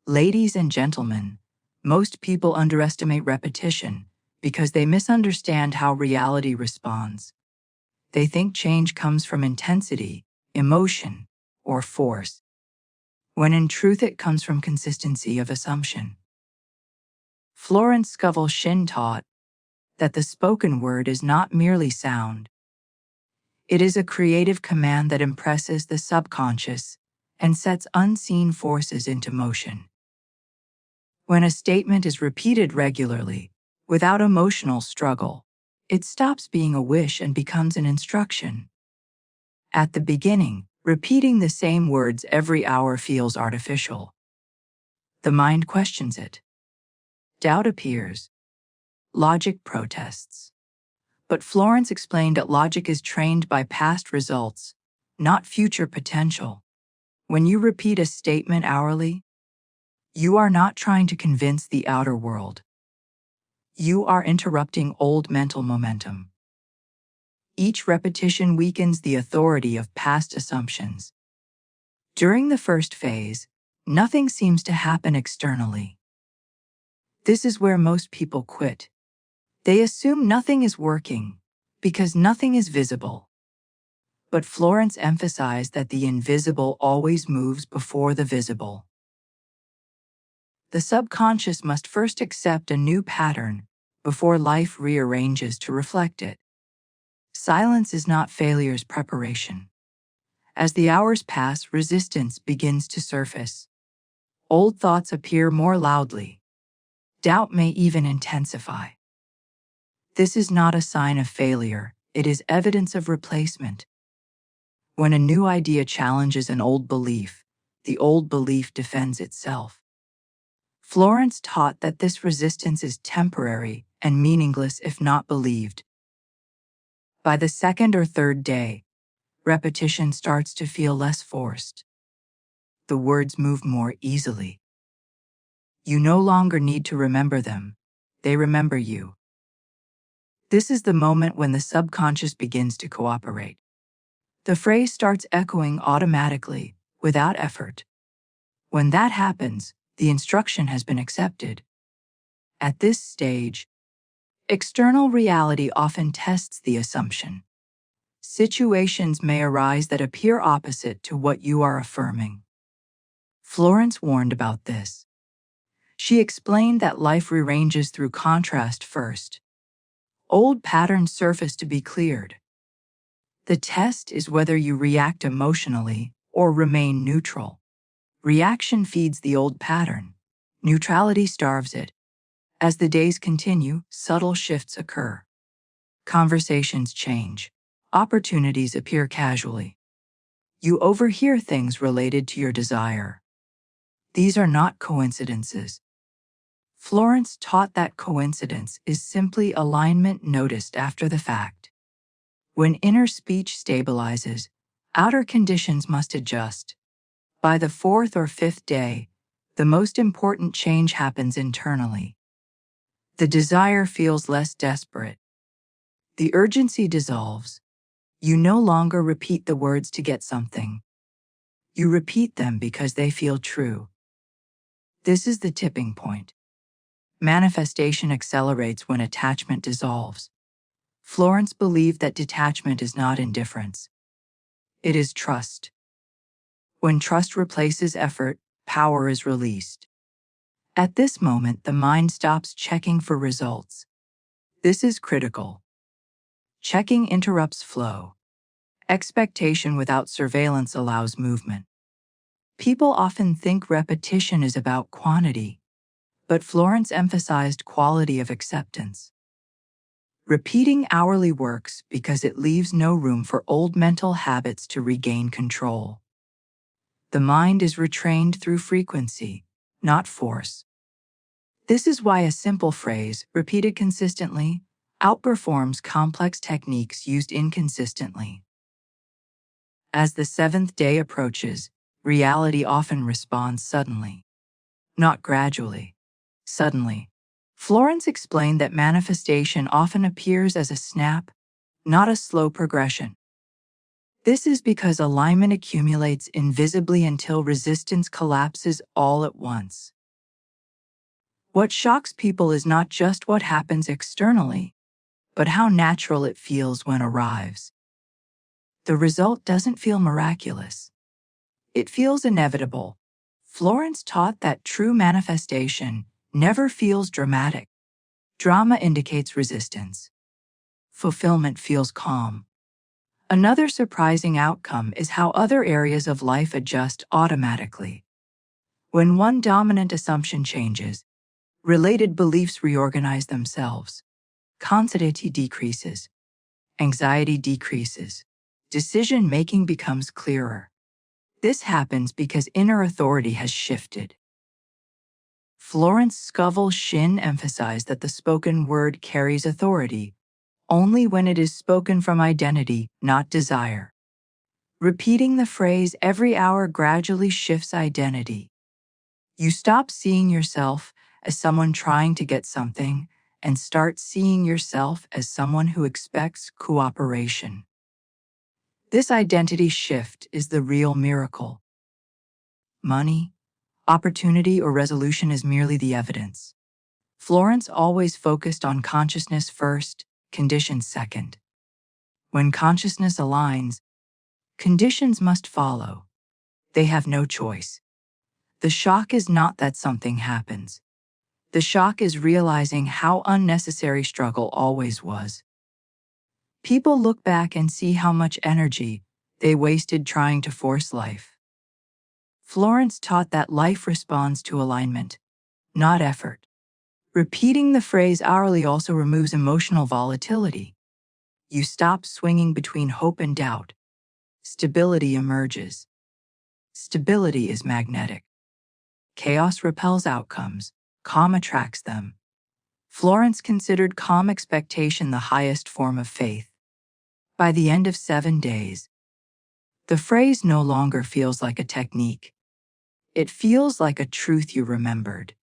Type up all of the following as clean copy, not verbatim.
Ladies and gentlemen, most people underestimate repetition because they misunderstand how reality responds. They think change comes from intensity, emotion, or force, when in truth it comes from consistency of assumption. Florence Scovel Shinn taught that the spoken word is not merely sound. It is a creative command that impresses the subconscious and sets unseen forces into motion. When a statement is repeated regularly, without emotional struggle, it stops being a wish and becomes an instruction. At the beginning, repeating the same words every hour feels artificial. The mind questions it. Doubt appears. Logic protests. But Florence explained that logic is trained by past results, not future potential. When you repeat a statement hourly, you are not trying to convince the outer world. You are interrupting old mental momentum. Each repetition weakens the authority of past assumptions. During the first phase, nothing seems to happen externally. This is where most people quit. They assume nothing is working because nothing is visible. But Florence emphasized that the invisible always moves before the visible. The subconscious must first accept a new pattern before life rearranges to reflect it. Silence is not failure's preparation. As the hours pass, resistance begins to surface. Old thoughts appear more loudly. Doubt may even intensify. This is not a sign of failure, it is evidence of replacement. When a new idea challenges an old belief, the old belief defends itself. Florence taught that this resistance is temporary and meaningless if not believed. By the second or third day, repetition starts to feel less forced. The words move more easily. You no longer need to remember them, they remember you. This is the moment when the subconscious begins to cooperate. The phrase starts echoing automatically, without effort. When that happens, the instruction has been accepted. At this stage, external reality often tests the assumption. Situations may arise that appear opposite to what you are affirming. Florence warned about this. She explained that life rearranges through contrast first. Old patterns surface to be cleared. The test is whether you react emotionally or remain neutral. Reaction feeds the old pattern. Neutrality starves it. As the days continue, subtle shifts occur. Conversations change. Opportunities appear casually. You overhear things related to your desire. These are not coincidences. Florence taught that coincidence is simply alignment noticed after the fact. When inner speech stabilizes, outer conditions must adjust. By the fourth or fifth day, the most important change happens internally. The desire feels less desperate. The urgency dissolves. You no longer repeat the words to get something. You repeat them because they feel true. This is the tipping point. Manifestation accelerates when attachment dissolves. Florence believed that detachment is not indifference. It is trust. When trust replaces effort, power is released. At this moment, the mind stops checking for results. This is critical. Checking interrupts flow. Expectation without surveillance allows movement. People often think repetition is about quantity, but Florence emphasized quality of acceptance. Repeating hourly works because it leaves no room for old mental habits to regain control. The mind is retrained through frequency, not force. This is why a simple phrase, repeated consistently, outperforms complex techniques used inconsistently. As the seventh day approaches, reality often responds suddenly. Not gradually. Suddenly. Florence explained that manifestation often appears as a snap, not a slow progression. This is because alignment accumulates invisibly until resistance collapses all at once. What shocks people is not just what happens externally, but how natural it feels when it arrives. The result doesn't feel miraculous. It feels inevitable. Florence taught that true manifestation never feels dramatic. Drama indicates resistance. Fulfillment feels calm. Another surprising outcome is how other areas of life adjust automatically. When one dominant assumption changes, related beliefs reorganize themselves. Confidence decreases. Anxiety decreases. Decision-making becomes clearer. This happens because inner authority has shifted. Florence Scovel Shinn emphasized that the spoken word carries authority only when it is spoken from identity, not desire. Repeating the phrase every hour gradually shifts identity. You stop seeing yourself as someone trying to get something and start seeing yourself as someone who expects cooperation. This identity shift is the real miracle. Money, opportunity, or resolution is merely the evidence. Florence always focused on consciousness first, conditions second. When consciousness aligns, conditions must follow. They have no choice. The shock is not that something happens. The shock is realizing how unnecessary struggle always was. People look back and see how much energy they wasted trying to force life. Florence taught that life responds to alignment, not effort. Repeating the phrase hourly also removes emotional volatility. You stop swinging between hope and doubt. Stability emerges. Stability is magnetic. Chaos repels outcomes. Calm attracts them. Florence considered calm expectation the highest form of faith. By the end of 7 days, the phrase no longer feels like a technique. It feels like a truth you remembered.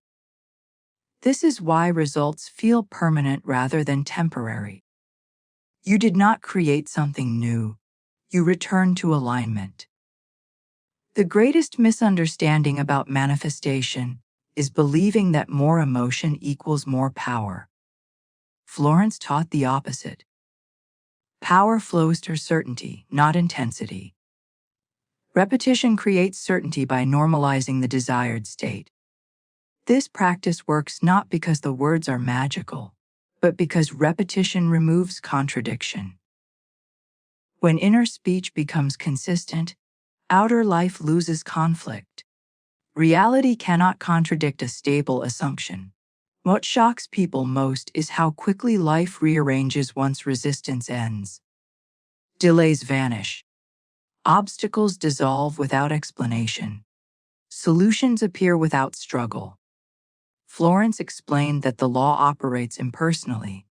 This is why results feel permanent rather than temporary. You did not create something new. You returned to alignment. The greatest misunderstanding about manifestation is believing that more emotion equals more power. Florence taught the opposite. Power flows through certainty, not intensity. Repetition creates certainty by normalizing the desired state. This practice works not because the words are magical, but because repetition removes contradiction. When inner speech becomes consistent, outer life loses conflict. Reality cannot contradict a stable assumption. What shocks people most is how quickly life rearranges once resistance ends. Delays vanish. Obstacles dissolve without explanation. Solutions appear without struggle. Florence explained that the law operates impersonally.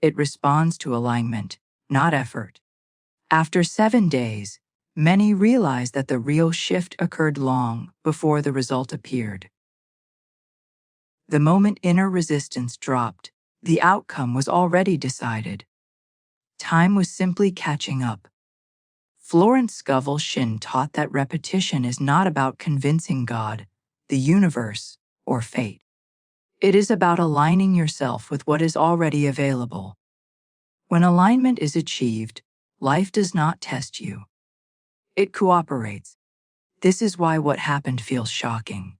It responds to alignment, not effort. After 7 days, many realized that the real shift occurred long before the result appeared. The moment inner resistance dropped, the outcome was already decided. Time was simply catching up. Florence Scovel Shinn taught that repetition is not about convincing God, the universe, or fate. It is about aligning yourself with what is already available. When alignment is achieved, life does not test you. It cooperates. This is why what happened feels shocking.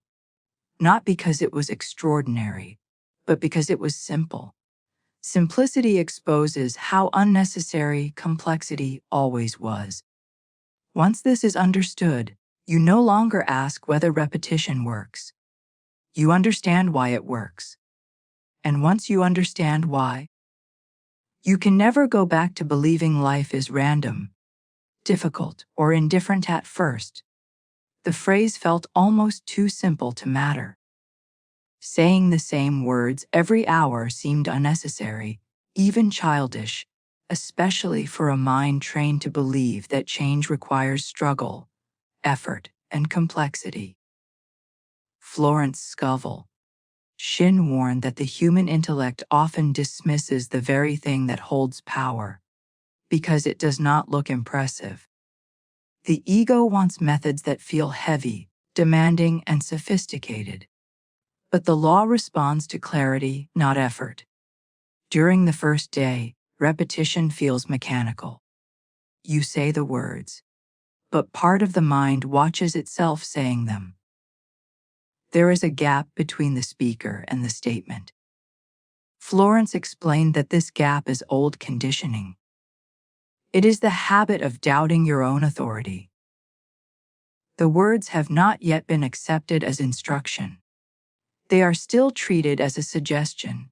Not because it was extraordinary, but because it was simple. Simplicity exposes how unnecessary complexity always was. Once this is understood, you no longer ask whether repetition works. You understand why it works. And once you understand why, you can never go back to believing life is random, difficult, or indifferent at first. The phrase felt almost too simple to matter. Saying the same words every hour seemed unnecessary, even childish, especially for a mind trained to believe that change requires struggle, effort, and complexity. Florence Scovel Shinn warned that the human intellect often dismisses the very thing that holds power, because it does not look impressive. The ego wants methods that feel heavy, demanding, and sophisticated. But the law responds to clarity, not effort. During the first day, repetition feels mechanical. You say the words, but part of the mind watches itself saying them. There is a gap between the speaker and the statement. Florence explained that this gap is old conditioning. It is the habit of doubting your own authority. The words have not yet been accepted as instruction. They are still treated as a suggestion.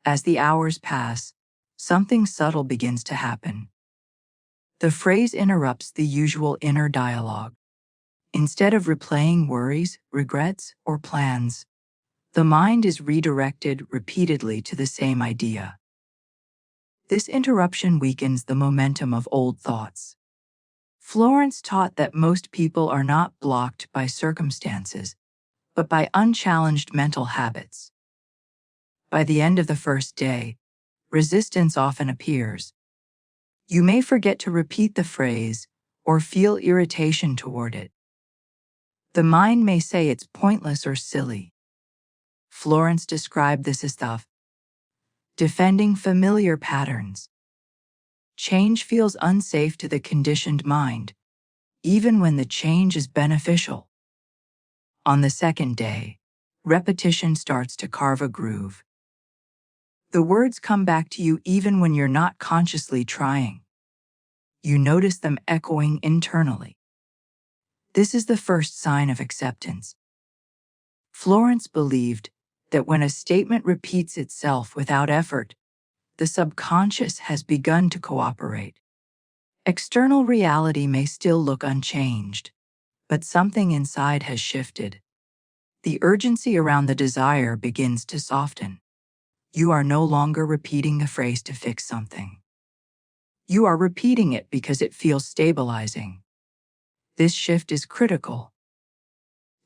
As the hours pass, something subtle begins to happen. The phrase interrupts the usual inner dialogue. Instead of replaying worries, regrets, or plans, the mind is redirected repeatedly to the same idea. This interruption weakens the momentum of old thoughts. Florence taught that most people are not blocked by circumstances, but by unchallenged mental habits. By the end of the first day, resistance often appears. You may forget to repeat the phrase or feel irritation toward it. The mind may say it's pointless or silly. Florence described this as defending familiar patterns. Change feels unsafe to the conditioned mind, even when the change is beneficial. On the second day, repetition starts to carve a groove. The words come back to you even when you're not consciously trying. You notice them echoing internally. This is the first sign of acceptance. Florence believed that when a statement repeats itself without effort, the subconscious has begun to cooperate. External reality may still look unchanged, but something inside has shifted. The urgency around the desire begins to soften. You are no longer repeating the phrase to fix something. You are repeating it because it feels stabilizing. This shift is critical.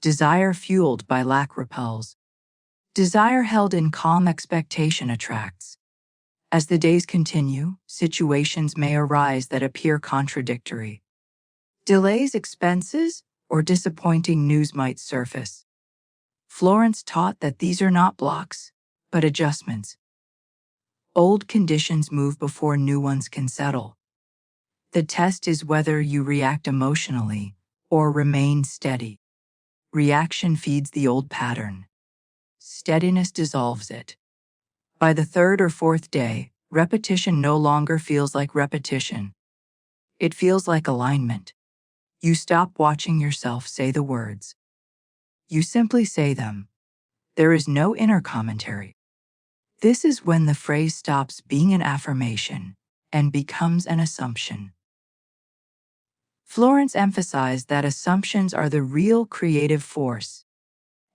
Desire fueled by lack repels. Desire held in calm expectation attracts. As the days continue, situations may arise that appear contradictory. Delays, expenses, or disappointing news might surface. Florence taught that these are not blocks, but adjustments. Old conditions move before new ones can settle. The test is whether you react emotionally or remain steady. Reaction feeds the old pattern. Steadiness dissolves it. By the third or fourth day, repetition no longer feels like repetition. It feels like alignment. You stop watching yourself say the words. You simply say them. There is no inner commentary. This is when the phrase stops being an affirmation and becomes an assumption. Florence emphasized that assumptions are the real creative force.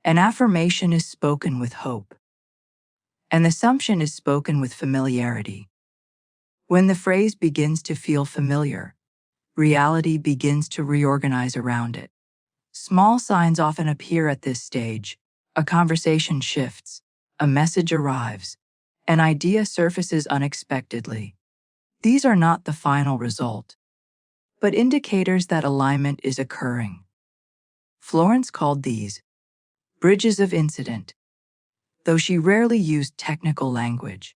An affirmation is spoken with hope. An assumption is spoken with familiarity. When the phrase begins to feel familiar, reality begins to reorganize around it. Small signs often appear at this stage. A conversation shifts, a message arrives, an idea surfaces unexpectedly. These are not the final result, but indicators that alignment is occurring. Florence called these bridges of incident, though she rarely used technical language.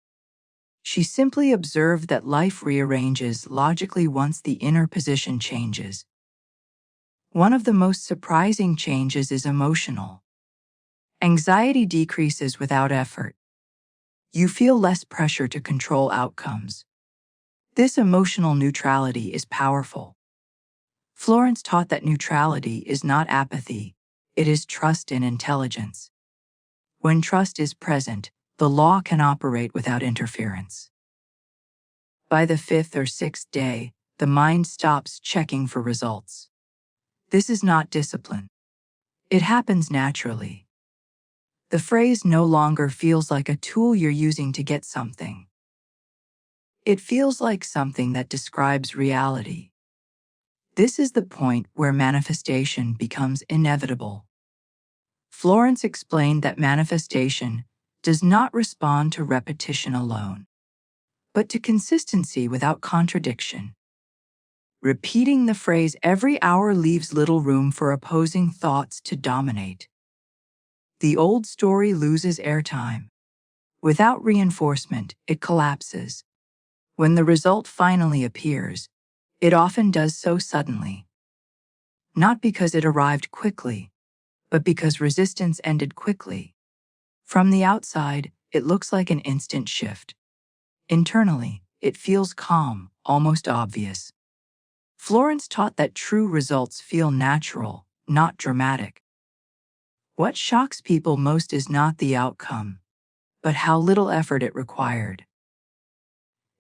She simply observed that life rearranges logically once the inner position changes. One of the most surprising changes is emotional. Anxiety decreases without effort. You feel less pressure to control outcomes. This emotional neutrality is powerful. Florence taught that neutrality is not apathy, it is trust in intelligence. When trust is present, the law can operate without interference. By the fifth or sixth day, the mind stops checking for results. This is not discipline. It happens naturally. The phrase no longer feels like a tool you're using to get something. It feels like something that describes reality. This is the point where manifestation becomes inevitable. Florence explained that manifestation does not respond to repetition alone, but to consistency without contradiction. Repeating the phrase every hour leaves little room for opposing thoughts to dominate. The old story loses airtime. Without reinforcement, it collapses. When the result finally appears, it often does so suddenly. Not because it arrived quickly, but because resistance ended quickly. From the outside, it looks like an instant shift. Internally, it feels calm, almost obvious. Florence taught that true results feel natural, not dramatic. What shocks people most is not the outcome, but how little effort it required.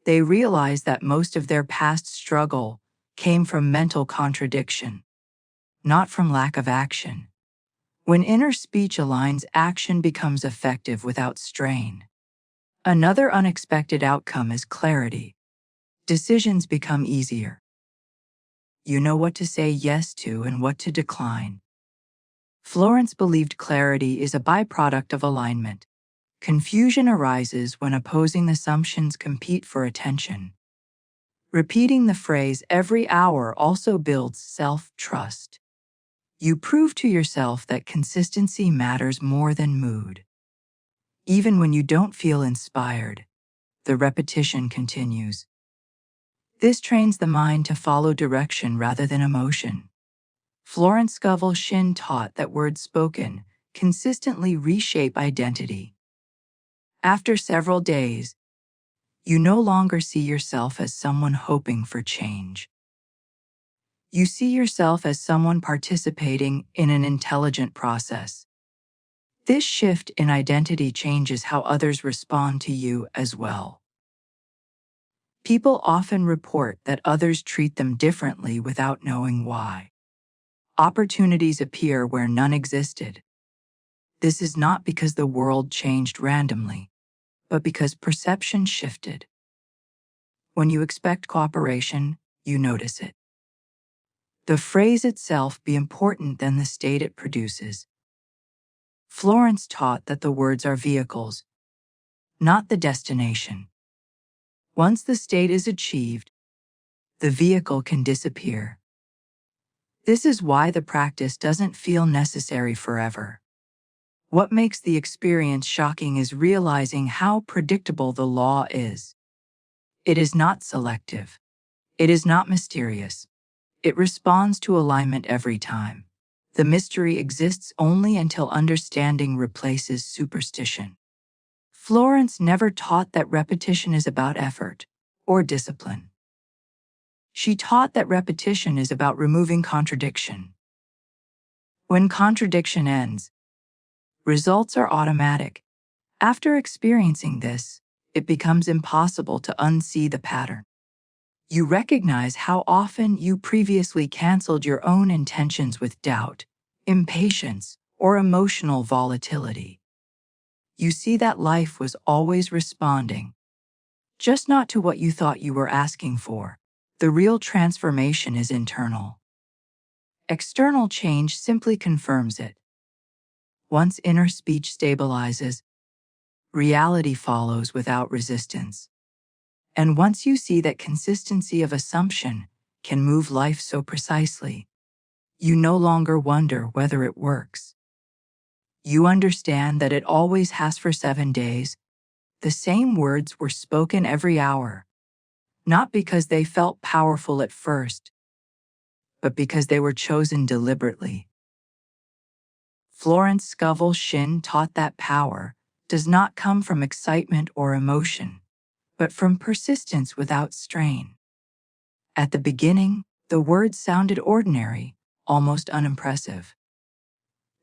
They realize that most of their past struggle came from mental contradiction, not from lack of action. When inner speech aligns, action becomes effective without strain. Another unexpected outcome is clarity. Decisions become easier. You know what to say yes to and what to decline. Florence believed clarity is a byproduct of alignment. Confusion arises when opposing assumptions compete for attention. Repeating the phrase every hour also builds self-trust. You prove to yourself that consistency matters more than mood. Even when you don't feel inspired, the repetition continues. This trains the mind to follow direction rather than emotion. Florence Scovel Shinn taught that words spoken consistently reshape identity. After several days, you no longer see yourself as someone hoping for change. You see yourself as someone participating in an intelligent process. This shift in identity changes how others respond to you as well. People often report that others treat them differently without knowing why. Opportunities appear where none existed. This is not because the world changed randomly, but because perception shifted. When you expect cooperation, you notice it. The phrase itself be important than the state it produces. Florence taught that the words are vehicles, not the destination. Once the state is achieved, the vehicle can disappear. This is why the practice doesn't feel necessary forever. What makes the experience shocking is realizing how predictable the law is. It is not selective. It is not mysterious. It responds to alignment every time. The mystery exists only until understanding replaces superstition. Florence never taught that repetition is about effort or discipline. She taught that repetition is about removing contradiction. When contradiction ends, results are automatic. After experiencing this, it becomes impossible to unsee the pattern. You recognize how often you previously canceled your own intentions with doubt, impatience, or emotional volatility. You see that life was always responding, just not to what you thought you were asking for. The real transformation is internal. External change simply confirms it. Once inner speech stabilizes, reality follows without resistance. And once you see that consistency of assumption can move life so precisely, you no longer wonder whether it works. You understand that it always has. For 7 days, the same words were spoken every hour, not because they felt powerful at first, but because they were chosen deliberately. Florence Scovel Shinn taught that power does not come from excitement or emotion, but from persistence without strain. At the beginning, the words sounded ordinary, almost unimpressive.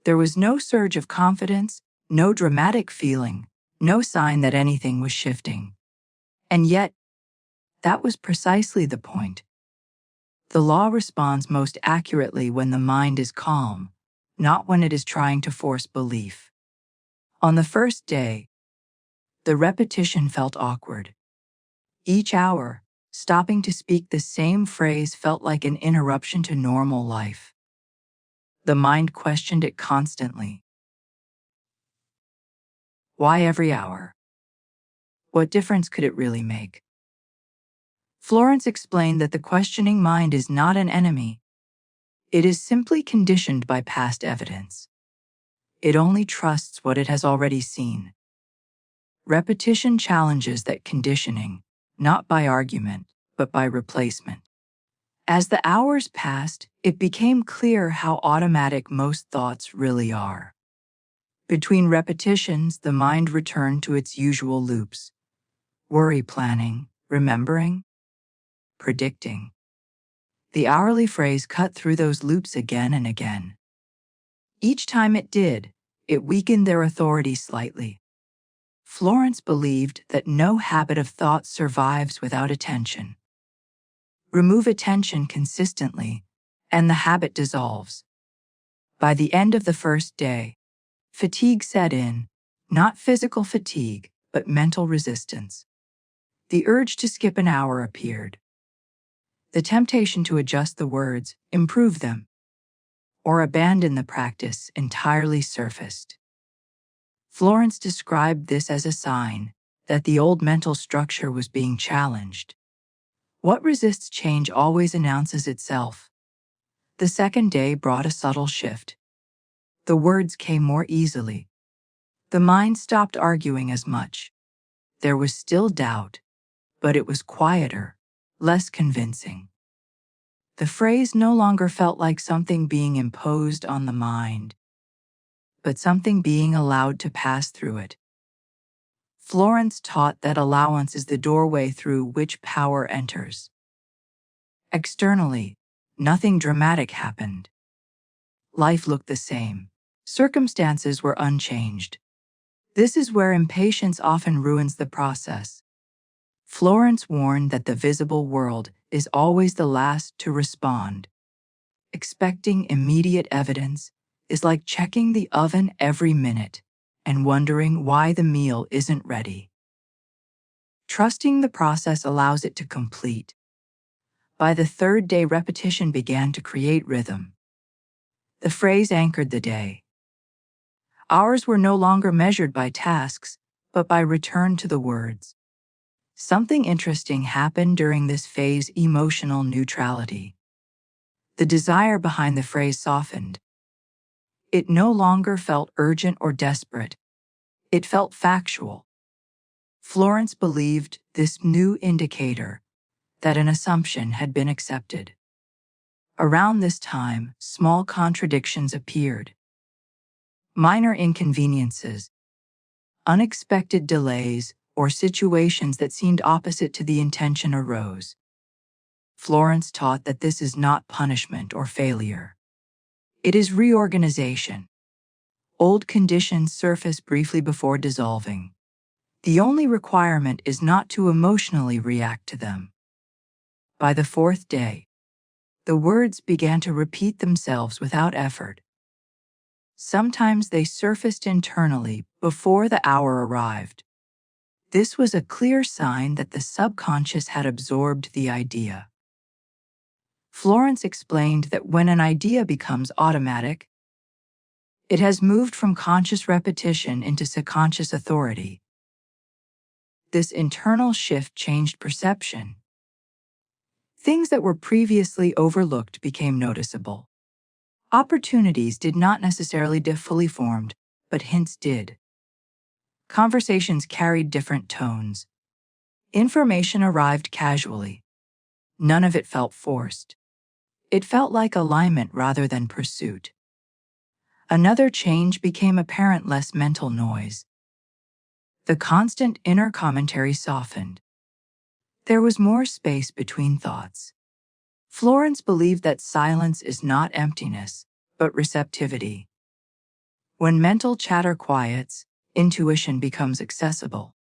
There was no surge of confidence, no dramatic feeling, no sign that anything was shifting. And yet, that was precisely the point. The law responds most accurately when the mind is calm, not when it is trying to force belief. On the first day, the repetition felt awkward. Each hour, stopping to speak the same phrase felt like an interruption to normal life. The mind questioned it constantly. Why every hour? What difference could it really make? Florence explained that the questioning mind is not an enemy. It is simply conditioned by past evidence. It only trusts what it has already seen. Repetition challenges that conditioning, not by argument, but by replacement. As the hours passed, it became clear how automatic most thoughts really are. Between repetitions, the mind returned to its usual loops: worry planning, remembering, predicting. The hourly phrase cut through those loops again and again. Each time it did, it weakened their authority slightly. Florence believed that no habit of thought survives without attention. Remove attention consistently, and the habit dissolves. By the end of the first day, fatigue set in, not physical fatigue, but mental resistance. The urge to skip an hour appeared. The temptation to adjust the words, improve them, or abandon the practice entirely surfaced. Florence described this as a sign that the old mental structure was being challenged. What resists change always announces itself. The second day brought a subtle shift. The words came more easily. The mind stopped arguing as much. There was still doubt, but it was quieter, less convincing. The phrase no longer felt like something being imposed on the mind, but something being allowed to pass through it. Florence taught that allowance is the doorway through which power enters. Externally, nothing dramatic happened. Life looked the same. Circumstances were unchanged. This is where impatience often ruins the process. Florence warned that the visible world is always the last to respond. Expecting immediate evidence is like checking the oven every minute and wondering why the meal isn't ready. Trusting the process allows it to complete. By the third day, repetition began to create rhythm. The phrase anchored the day. Hours were no longer measured by tasks, but by return to the words. Something interesting happened during this phase: emotional neutrality. The desire behind the phrase softened. It no longer felt urgent or desperate. It felt factual. Florence believed this new indicator that an assumption had been accepted. Around this time, small contradictions appeared. Minor inconveniences, unexpected delays, or situations that seemed opposite to the intention arose. Florence taught that this is not punishment or failure. It is reorganization. Old conditions surface briefly before dissolving. The only requirement is not to emotionally react to them. By the fourth day, the words began to repeat themselves without effort. Sometimes they surfaced internally before the hour arrived. This was a clear sign that the subconscious had absorbed the idea. Florence explained that when an idea becomes automatic, it has moved from conscious repetition into subconscious authority. This internal shift changed perception. Things that were previously overlooked became noticeable. Opportunities did not necessarily fully formed, but hints did. Conversations carried different tones. Information arrived casually. None of it felt forced. It felt like alignment rather than pursuit. Another change became apparent: less mental noise. The constant inner commentary softened. There was more space between thoughts. Florence believed that silence is not emptiness, but receptivity. When mental chatter quiets, intuition becomes accessible.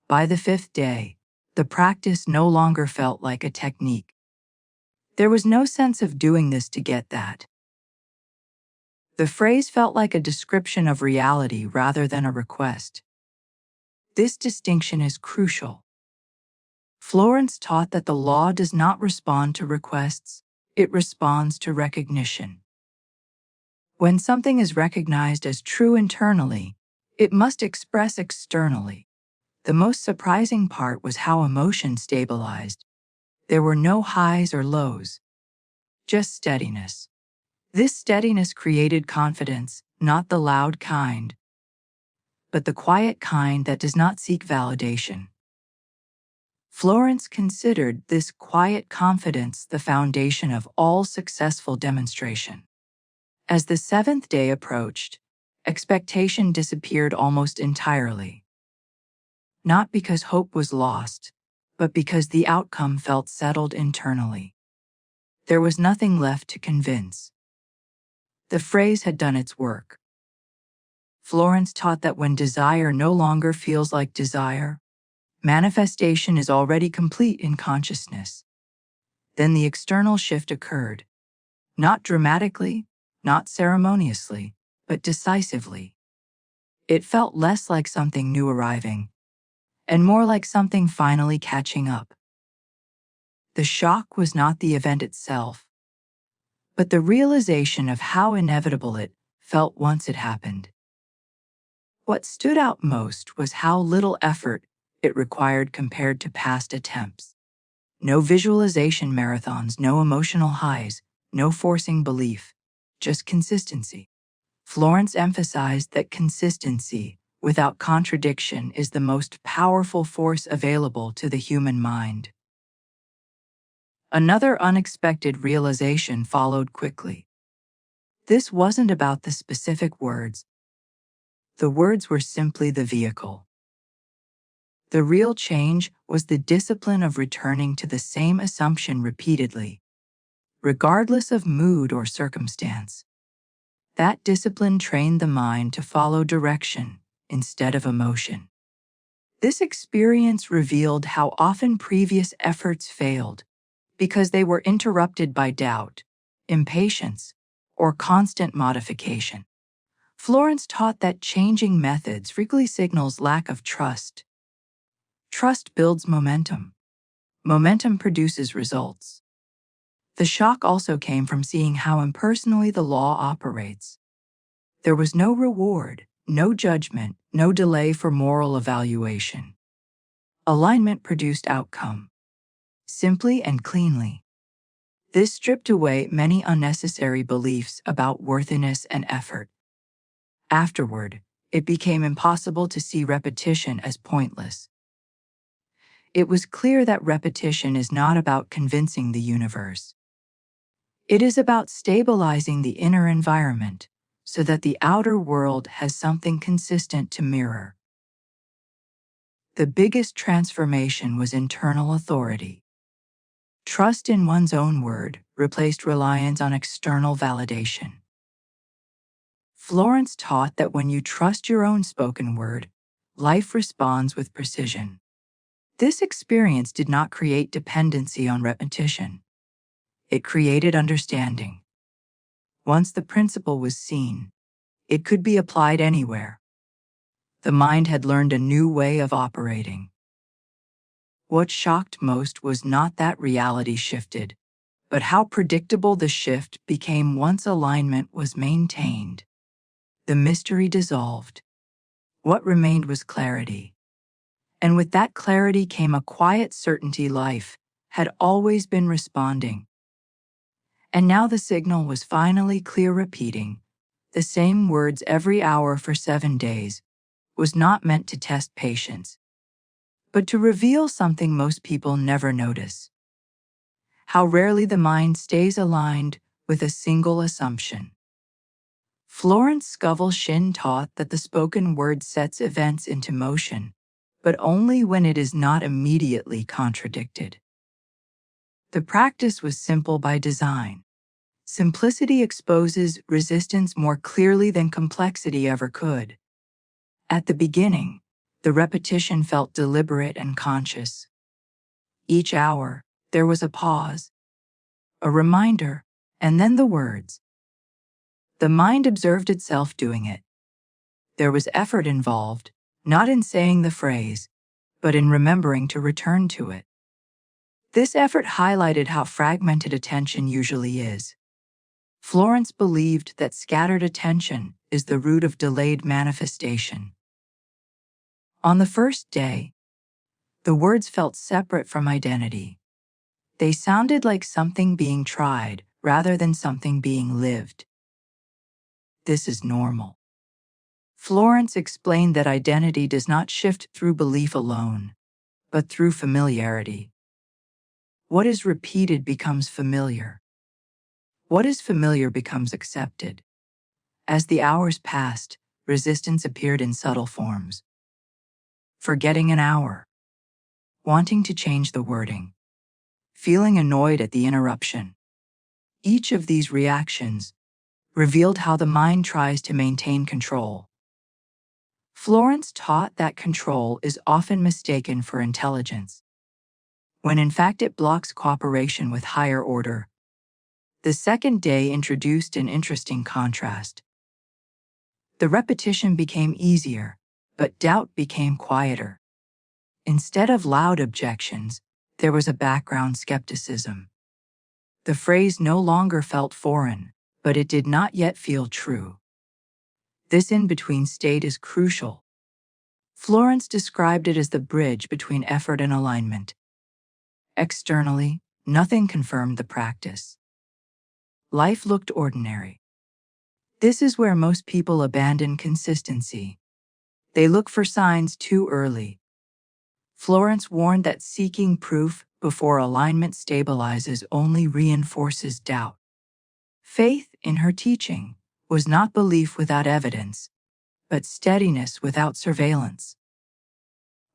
By the fifth day, the practice no longer felt like a technique. There was no sense of doing this to get that. The phrase felt like a description of reality rather than a request. This distinction is crucial. Florence taught that the law does not respond to requests, it responds to recognition. When something is recognized as true internally, it must express externally. The most surprising part was how emotion stabilized. There were no highs or lows, just steadiness. This steadiness created confidence, not the loud kind, but the quiet kind that does not seek validation. Florence considered this quiet confidence the foundation of all successful demonstration. As the seventh day approached, expectation disappeared almost entirely. Not because hope was lost, but because the outcome felt settled internally. There was nothing left to convince. The phrase had done its work. Florence taught that when desire no longer feels like desire, manifestation is already complete in consciousness. Then the external shift occurred, not dramatically, not ceremoniously, but decisively. It felt less like something new arriving, and more like something finally catching up. The shock was not the event itself, but the realization of how inevitable it felt once it happened. What stood out most was how little effort it required compared to past attempts. No visualization marathons, no emotional highs, no forcing belief, just consistency. Florence emphasized that consistency, without contradiction, is the most powerful force available to the human mind. Another unexpected realization followed quickly. This wasn't about the specific words. The words were simply the vehicle. The real change was the discipline of returning to the same assumption repeatedly, regardless of mood or circumstance. That discipline trained the mind to follow direction instead of emotion. This experience revealed how often previous efforts failed because they were interrupted by doubt, impatience, or constant modification. Florence taught that changing methods frequently signals lack of trust. Trust builds momentum. Momentum produces results. The shock also came from seeing how impersonally the law operates. There was no reward, no judgment, no delay for moral evaluation. Alignment produced outcome, simply and cleanly. This stripped away many unnecessary beliefs about worthiness and effort. Afterward, it became impossible to see repetition as pointless. It was clear that repetition is not about convincing the universe. It is about stabilizing the inner environment so that the outer world has something consistent to mirror. The biggest transformation was internal authority. Trust in one's own word replaced reliance on external validation. Florence taught that when you trust your own spoken word, life responds with precision. This experience did not create dependency on repetition. It created understanding. Once the principle was seen, it could be applied anywhere. The mind had learned a new way of operating. What shocked most was not that reality shifted, but how predictable the shift became once alignment was maintained. The mystery dissolved. What remained was clarity. And with that clarity came a quiet certainty life had always been responding. And now the signal was finally clear, repeating the same words every hour for 7 days was not meant to test patience, but to reveal something most people never notice: how rarely the mind stays aligned with a single assumption. Florence Scovel Shinn taught that the spoken word sets events into motion, but only when it is not immediately contradicted. The practice was simple by design. Simplicity exposes resistance more clearly than complexity ever could. At the beginning, the repetition felt deliberate and conscious. Each hour, there was a pause, a reminder, and then the words. The mind observed itself doing it. There was effort involved, not in saying the phrase, but in remembering to return to it. This effort highlighted how fragmented attention usually is. Florence believed that scattered attention is the root of delayed manifestation. On the first day, the words felt separate from identity. They sounded like something being tried rather than something being lived. This is normal. Florence explained that identity does not shift through belief alone, but through familiarity. What is repeated becomes familiar. What is familiar becomes accepted. As the hours passed, resistance appeared in subtle forms. Forgetting an hour. Wanting to change the wording. Feeling annoyed at the interruption. Each of these reactions revealed how the mind tries to maintain control. Florence taught that control is often mistaken for intelligence, when in fact it blocks cooperation with higher order. The second day introduced an interesting contrast. The repetition became easier, but doubt became quieter. Instead of loud objections, there was a background skepticism. The phrase no longer felt foreign, but it did not yet feel true. This in-between state is crucial. Florence described it as the bridge between effort and alignment. Externally, nothing confirmed the practice. Life looked ordinary. This is where most people abandon consistency. They look for signs too early. Florence warned that seeking proof before alignment stabilizes only reinforces doubt. Faith, in her teaching, was not belief without evidence, but steadiness without surveillance.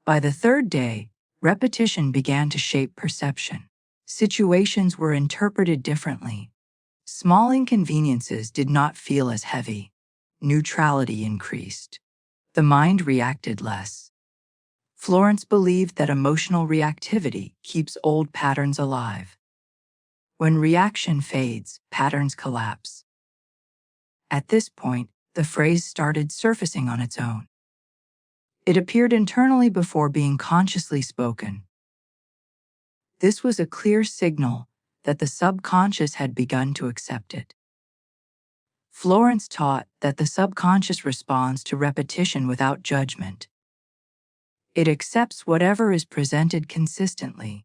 By the third day, repetition began to shape perception. Situations were interpreted differently. Small inconveniences did not feel as heavy. Neutrality increased. The mind reacted less. Florence believed that emotional reactivity keeps old patterns alive. When reaction fades, patterns collapse. At this point, the phrase started surfacing on its own. It appeared internally before being consciously spoken. This was a clear signal that the subconscious had begun to accept it. Florence taught that the subconscious responds to repetition without judgment. It accepts whatever is presented consistently.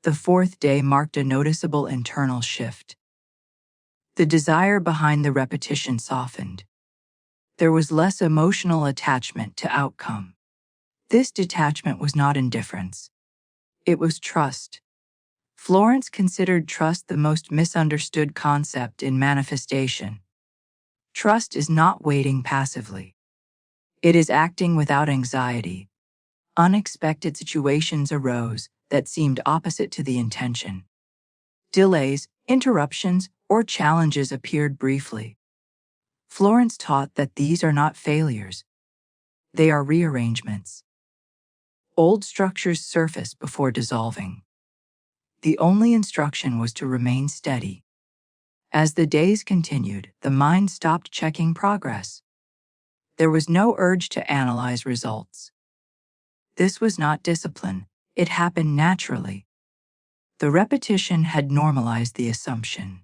The fourth day marked a noticeable internal shift. The desire behind the repetition softened. There was less emotional attachment to outcome. This detachment was not indifference. It was trust. Florence considered trust the most misunderstood concept in manifestation. Trust is not waiting passively. It is acting without anxiety. Unexpected situations arose that seemed opposite to the intention. Delays, interruptions, or challenges appeared briefly. Florence taught that these are not failures. They are rearrangements. Old structures surface before dissolving. The only instruction was to remain steady. As the days continued, the mind stopped checking progress. There was no urge to analyze results. This was not discipline. It happened naturally. The repetition had normalized the assumption.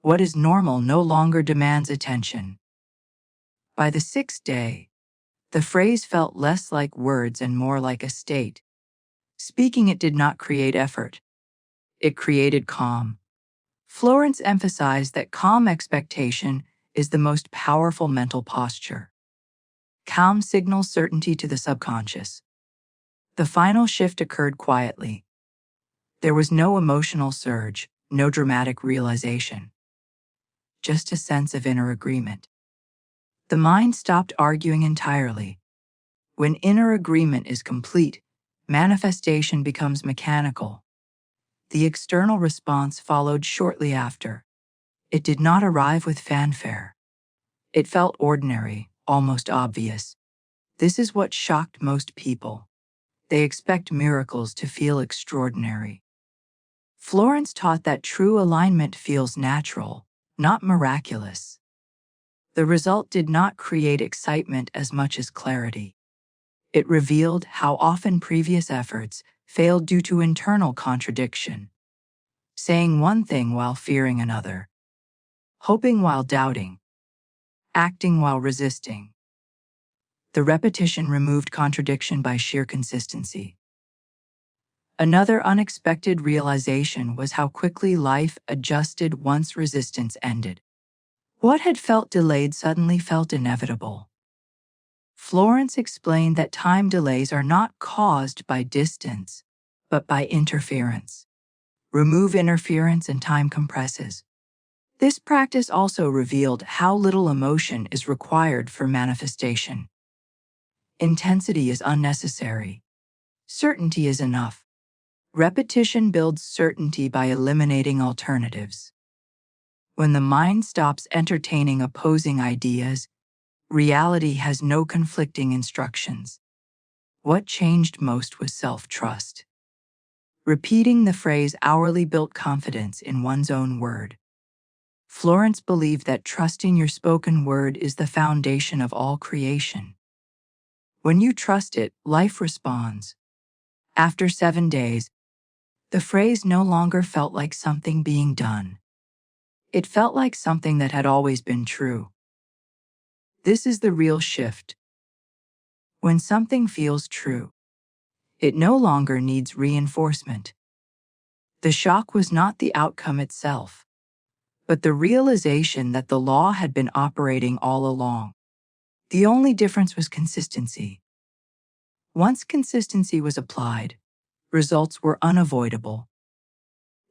What is normal no longer demands attention. By the sixth day, the phrase felt less like words and more like a state. Speaking it did not create effort. It created calm. Florence emphasized that calm expectation is the most powerful mental posture. Calm signals certainty to the subconscious. The final shift occurred quietly. There was no emotional surge, no dramatic realization. Just a sense of inner agreement. The mind stopped arguing entirely. When inner agreement is complete, manifestation becomes mechanical. The external response followed shortly after. It did not arrive with fanfare. It felt ordinary, almost obvious. This is what shocked most people. They expect miracles to feel extraordinary. Florence taught that true alignment feels natural, not miraculous. The result did not create excitement as much as clarity. It revealed how often previous efforts failed due to internal contradiction. Saying one thing while fearing another. Hoping while doubting. Acting while resisting. The repetition removed contradiction by sheer consistency. Another unexpected realization was how quickly life adjusted once resistance ended. What had felt delayed suddenly felt inevitable. Florence explained that time delays are not caused by distance, but by interference. Remove interference and time compresses. This practice also revealed how little emotion is required for manifestation. Intensity is unnecessary. Certainty is enough. Repetition builds certainty by eliminating alternatives. When the mind stops entertaining opposing ideas, reality has no conflicting instructions. What changed most was self-trust. Repeating the phrase hourly built confidence in one's own word. Florence believed that trusting your spoken word is the foundation of all creation. When you trust it, life responds. After 7 days, the phrase no longer felt like something being done. It felt like something that had always been true. This is the real shift. When something feels true, it no longer needs reinforcement. The shock was not the outcome itself, but the realization that the law had been operating all along. The only difference was consistency. Once consistency was applied, results were unavoidable.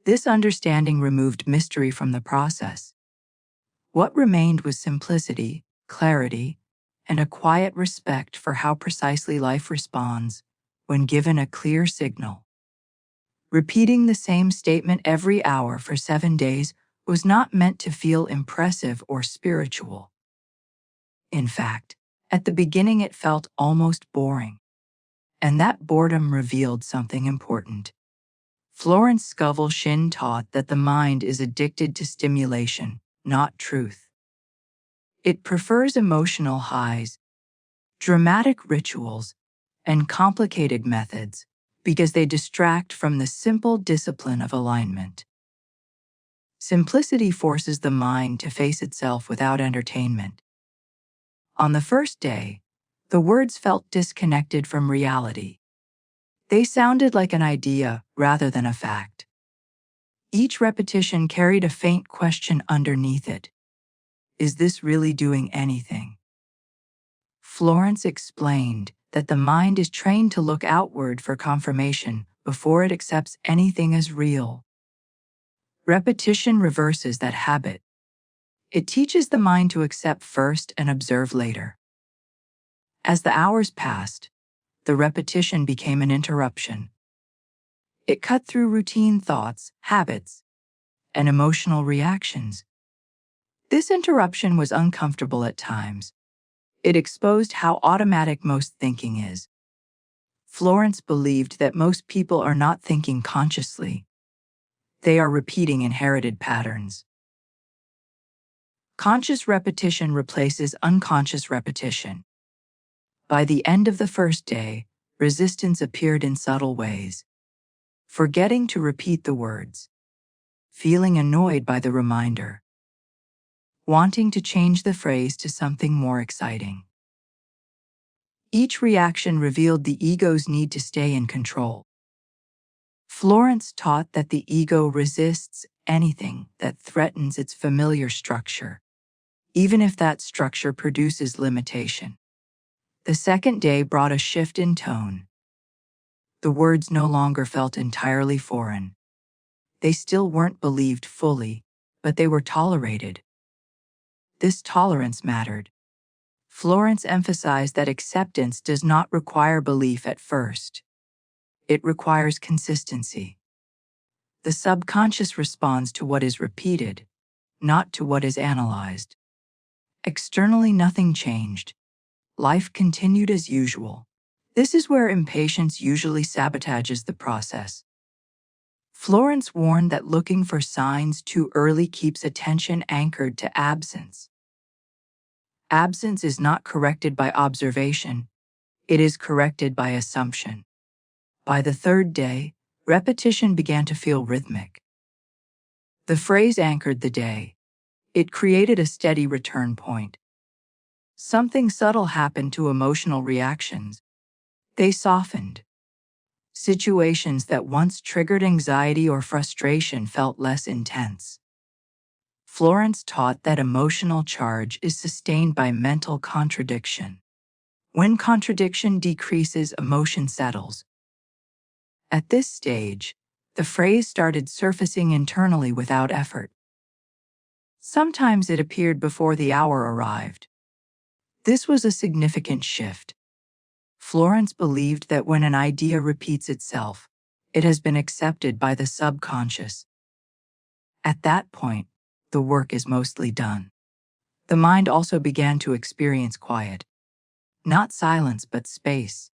This understanding removed mystery from the process. What remained was simplicity, clarity, and a quiet respect for how precisely life responds when given a clear signal. Repeating the same statement every hour for 7 days was not meant to feel impressive or spiritual. In fact, at the beginning it felt almost boring. And that boredom revealed something important. Florence Scovel Shinn taught that the mind is addicted to stimulation, not truth. It prefers emotional highs, dramatic rituals, and complicated methods because they distract from the simple discipline of alignment. Simplicity forces the mind to face itself without entertainment. On the first day, the words felt disconnected from reality. They sounded like an idea rather than a fact. Each repetition carried a faint question underneath it. Is this really doing anything? Florence explained that the mind is trained to look outward for confirmation before it accepts anything as real. Repetition reverses that habit. It teaches the mind to accept first and observe later. As the hours passed, the repetition became an interruption. It cut through routine thoughts, habits, and emotional reactions. This interruption was uncomfortable at times. It exposed how automatic most thinking is. Florence believed that most people are not thinking consciously. They are repeating inherited patterns. Conscious repetition replaces unconscious repetition. By the end of the first day, resistance appeared in subtle ways. Forgetting to repeat the words. Feeling annoyed by the reminder. Wanting to change the phrase to something more exciting. Each reaction revealed the ego's need to stay in control. Florence taught that the ego resists anything that threatens its familiar structure, even if that structure produces limitation. The second day brought a shift in tone. The words no longer felt entirely foreign. They still weren't believed fully, but they were tolerated. This tolerance mattered. Florence emphasized that acceptance does not require belief at first. It requires consistency. The subconscious responds to what is repeated, not to what is analyzed. Externally, nothing changed. Life continued as usual. This is where impatience usually sabotages the process. Florence warned that looking for signs too early keeps attention anchored to absence. Absence is not corrected by observation. It is corrected by assumption. By the third day, repetition began to feel rhythmic. The phrase anchored the day. It created a steady return point. Something subtle happened to emotional reactions. They softened. Situations that once triggered anxiety or frustration felt less intense. Florence taught that emotional charge is sustained by mental contradiction. When contradiction decreases, emotion settles. At this stage, the phrase started surfacing internally without effort. Sometimes it appeared before the hour arrived. This was a significant shift. Florence believed that when an idea repeats itself, it has been accepted by the subconscious. At that point, the work is mostly done. The mind also began to experience quiet. Not silence, but space.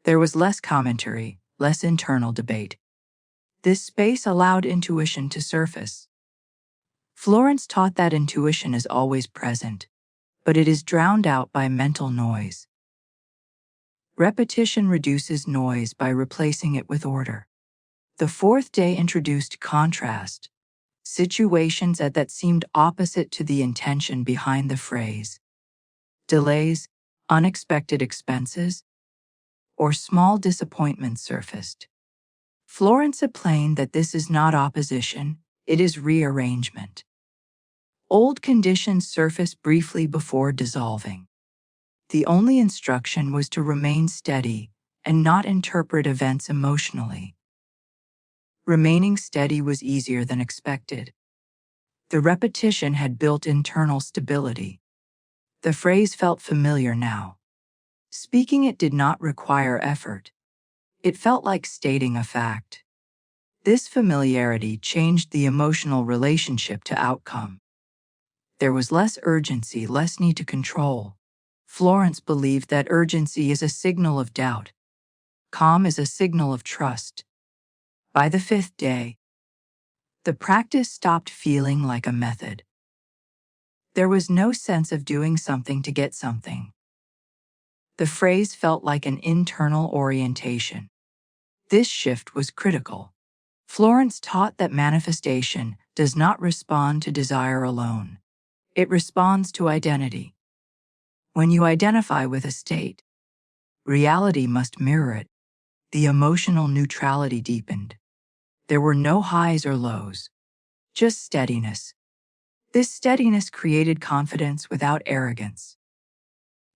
There was less commentary, less internal debate. This space allowed intuition to surface. Florence taught that intuition is always present, but it is drowned out by mental noise. Repetition reduces noise by replacing it with order. The fourth day introduced contrast, situations that seemed opposite to the intention behind the phrase. Delays, unexpected expenses, or small disappointments surfaced. Florence explained that this is not opposition, it is rearrangement. Old conditions surface briefly before dissolving. The only instruction was to remain steady and not interpret events emotionally. Remaining steady was easier than expected. The repetition had built internal stability. The phrase felt familiar now. Speaking it did not require effort. It felt like stating a fact. This familiarity changed the emotional relationship to outcome. There was less urgency, less need to control. Florence believed that urgency is a signal of doubt. Calm is a signal of trust. By the fifth day, the practice stopped feeling like a method. There was no sense of doing something to get something. The phrase felt like an internal orientation. This shift was critical. Florence taught that manifestation does not respond to desire alone. It responds to identity. When you identify with a state, reality must mirror it. The emotional neutrality deepened. There were no highs or lows, just steadiness. This steadiness created confidence without arrogance.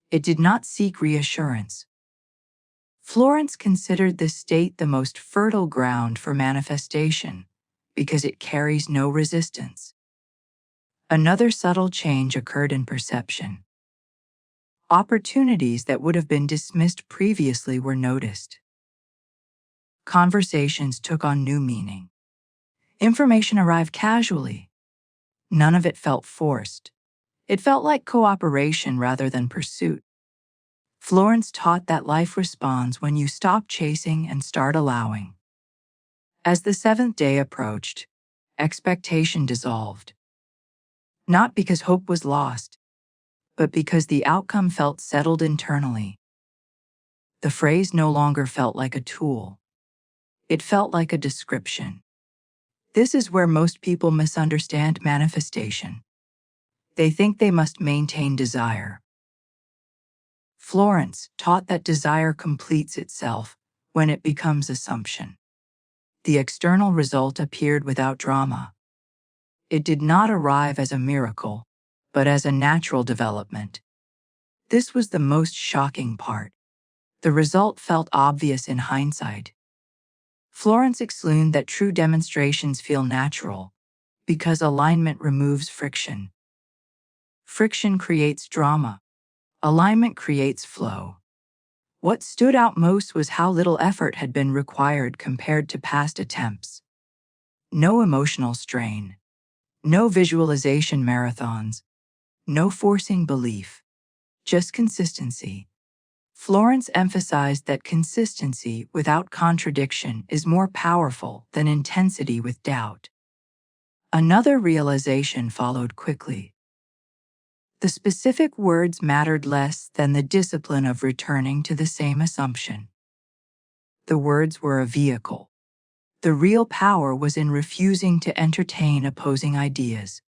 It did not seek reassurance. Florence considered this state the most fertile ground for manifestation because it carries no resistance. Another subtle change occurred in perception. Opportunities that would have been dismissed previously were noticed. Conversations took on new meaning. Information arrived casually. None of it felt forced. It felt like cooperation rather than pursuit. Florence taught that life responds when you stop chasing and start allowing. As the seventh day approached, expectation dissolved. Not because hope was lost, but because the outcome felt settled internally. The phrase no longer felt like a tool. It felt like a description. This is where most people misunderstand manifestation. They think they must maintain desire. Florence taught that desire completes itself when it becomes assumption. The external result appeared without drama. It did not arrive as a miracle, but as a natural development. This was the most shocking part. The result felt obvious in hindsight. Florence explained that true demonstrations feel natural because alignment removes friction. Friction creates drama. Alignment creates flow. What stood out most was how little effort had been required compared to past attempts. No emotional strain. No visualization marathons. No forcing belief. Just consistency. Florence emphasized that consistency without contradiction is more powerful than intensity with doubt. Another realization followed quickly. The specific words mattered less than the discipline of returning to the same assumption. The words were a vehicle. The real power was in refusing to entertain opposing ideas.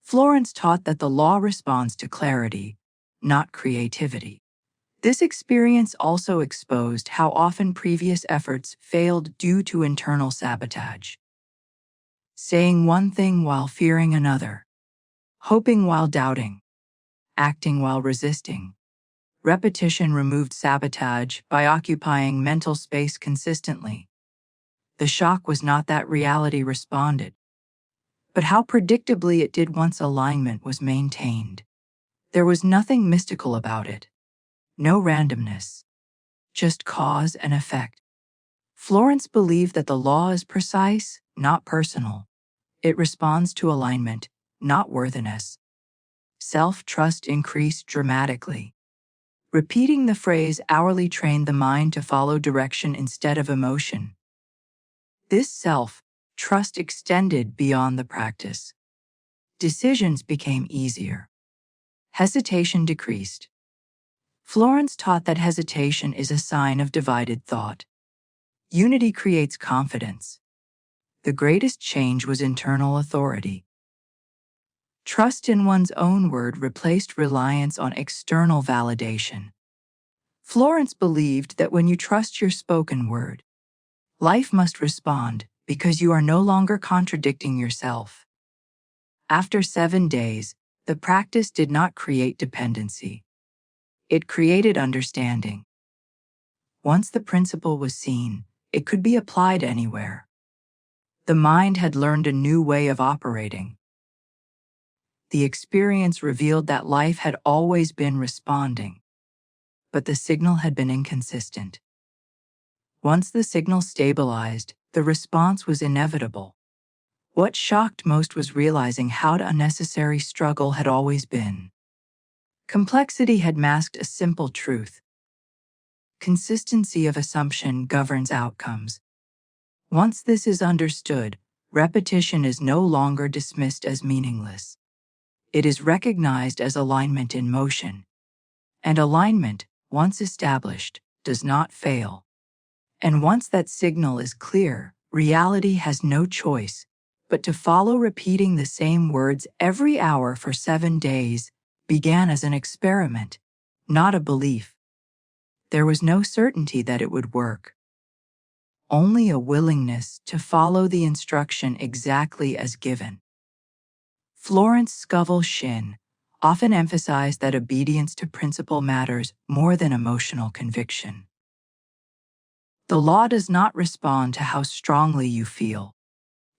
Florence taught that the law responds to clarity, not creativity. This experience also exposed how often previous efforts failed due to internal sabotage. saying one thing while fearing another, hoping while doubting, acting while resisting. Repetition removed sabotage by occupying mental space consistently. The shock was not that reality responded, but how predictably it did once alignment was maintained. There was nothing mystical about it, no randomness, just cause and effect. Florence believed that the law is precise, not personal. It responds to alignment, not worthiness. Self-trust increased dramatically. Repeating the phrase hourly trained the mind to follow direction instead of emotion. This self-trust extended beyond the practice. Decisions became easier. Hesitation decreased. Florence taught that hesitation is a sign of divided thought. Unity creates confidence. The greatest change was internal authority. Trust in one's own word replaced reliance on external validation. Florence believed that when you trust your spoken word, life must respond because you are no longer contradicting yourself. After 7 days, the practice did not create dependency. It created understanding. Once the principle was seen, it could be applied anywhere. The mind had learned a new way of operating. The experience revealed that life had always been responding, but the signal had been inconsistent. Once the signal stabilized, the response was inevitable. What shocked most was realizing how unnecessary struggle had always been. Complexity had masked a simple truth. Consistency of assumption governs outcomes. Once this is understood, repetition is no longer dismissed as meaningless. It is recognized as alignment in motion. And alignment, once established, does not fail. And once that signal is clear, reality has no choice but to follow. Repeating the same words every hour for 7 days began as an experiment, not a belief. There was no certainty that it would work. Only a willingness to follow the instruction exactly as given. Florence Scovel Shinn often emphasized that obedience to principle matters more than emotional conviction. The law does not respond to how strongly you feel.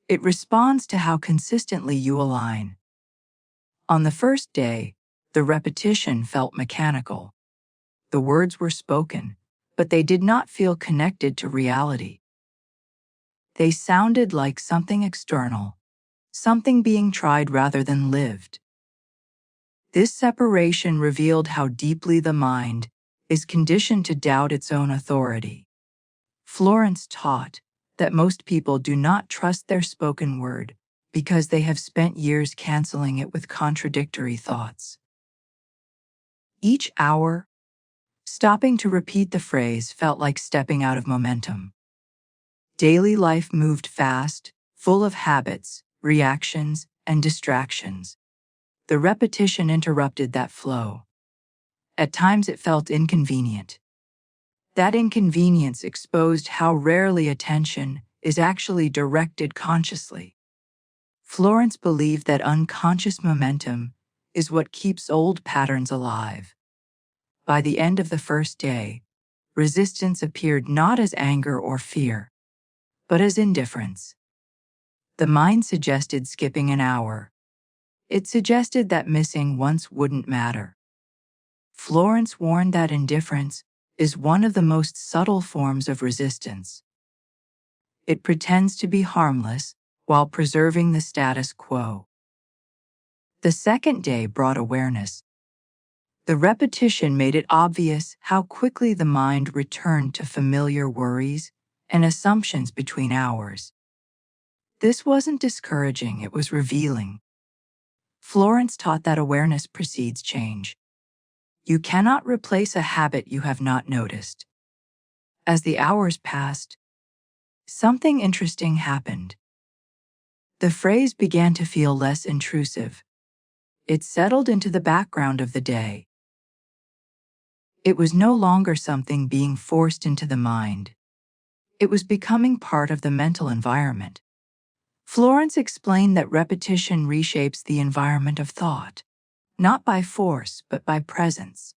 It responds to how consistently you align. On the first day, the repetition felt mechanical. The words were spoken, but they did not feel connected to reality. They sounded like something external, something being tried rather than lived. This separation revealed how deeply the mind is conditioned to doubt its own authority. Florence taught that most people do not trust their spoken word because they have spent years canceling it with contradictory thoughts. Each hour, stopping to repeat the phrase felt like stepping out of momentum. Daily life moved fast, full of habits, reactions, and distractions. The repetition interrupted that flow. At times it felt inconvenient. That inconvenience exposed how rarely attention is actually directed consciously. Florence believed that unconscious momentum is what keeps old patterns alive. By the end of the first day, resistance appeared not as anger or fear, but as indifference. The mind suggested skipping an hour. It suggested that missing once wouldn't matter. Florence warned that indifference is one of the most subtle forms of resistance. It pretends to be harmless while preserving the status quo. The second day brought awareness. The repetition made it obvious how quickly the mind returned to familiar worries and assumptions between hours. This wasn't discouraging, it was revealing. Florence taught that awareness precedes change. You cannot replace a habit you have not noticed. As the hours passed, something interesting happened. The phrase began to feel less intrusive. It settled into the background of the day. It was no longer something being forced into the mind. It was becoming part of the mental environment. Florence explained that repetition reshapes the environment of thought, not by force but by presence.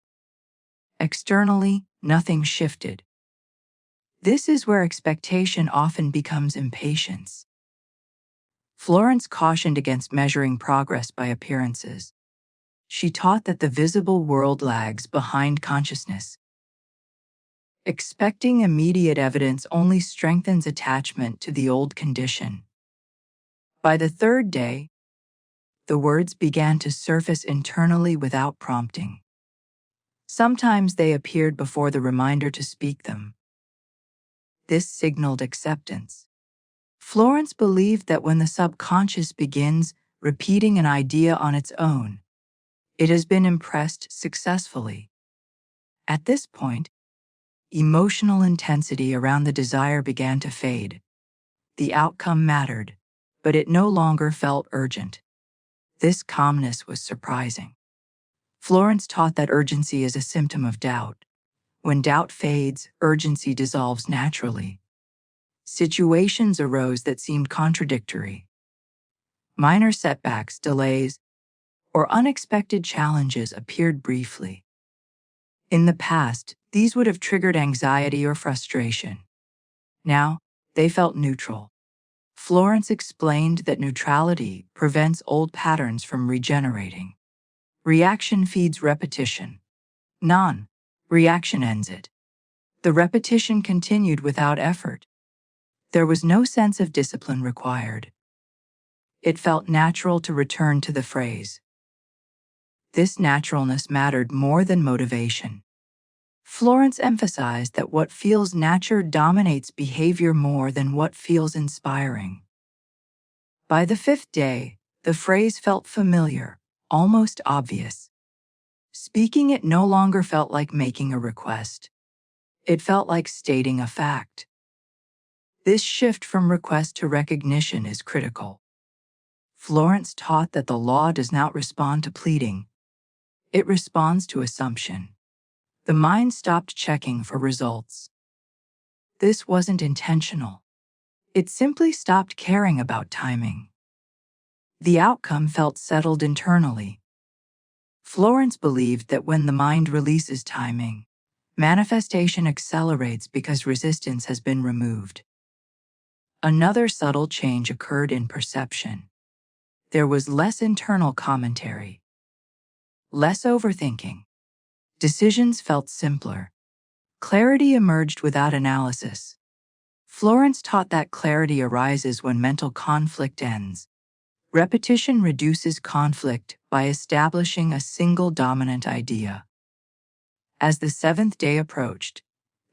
Externally, nothing shifted. This is where expectation often becomes impatience. Florence cautioned against measuring progress by appearances. She taught that the visible world lags behind consciousness. Expecting immediate evidence only strengthens attachment to the old condition. By the third day, the words began to surface internally without prompting. Sometimes they appeared before the reminder to speak them. This signaled acceptance. Florence believed that when the subconscious begins repeating an idea on its own, it has been impressed successfully. At this point, emotional intensity around the desire began to fade. The outcome mattered, but it no longer felt urgent. This calmness was surprising. Florence taught that urgency is a symptom of doubt. When doubt fades, urgency dissolves naturally. Situations arose that seemed contradictory. Minor setbacks, delays, or unexpected challenges appeared briefly. In the past, these would have triggered anxiety or frustration. Now, they felt neutral. Florence explained that neutrality prevents old patterns from regenerating. Reaction feeds repetition. Non-reaction ends it. The repetition continued without effort. There was no sense of discipline required. It felt natural to return to the phrase. This naturalness mattered more than motivation. Florence emphasized that what feels natural dominates behavior more than what feels inspiring. By the fifth day, the phrase felt familiar, almost obvious. Speaking it no longer felt like making a request. It felt like stating a fact. This shift from request to recognition is critical. Florence taught that the law does not respond to pleading. It responds to assumption. The mind stopped checking for results. This wasn't intentional. It simply stopped caring about timing. The outcome felt settled internally. Florence believed that when the mind releases timing, manifestation accelerates because resistance has been removed. Another subtle change occurred in perception. There was less internal commentary, less overthinking. Decisions felt simpler. Clarity emerged without analysis. Florence taught that clarity arises when mental conflict ends. Repetition reduces conflict by establishing a single dominant idea. As the seventh day approached,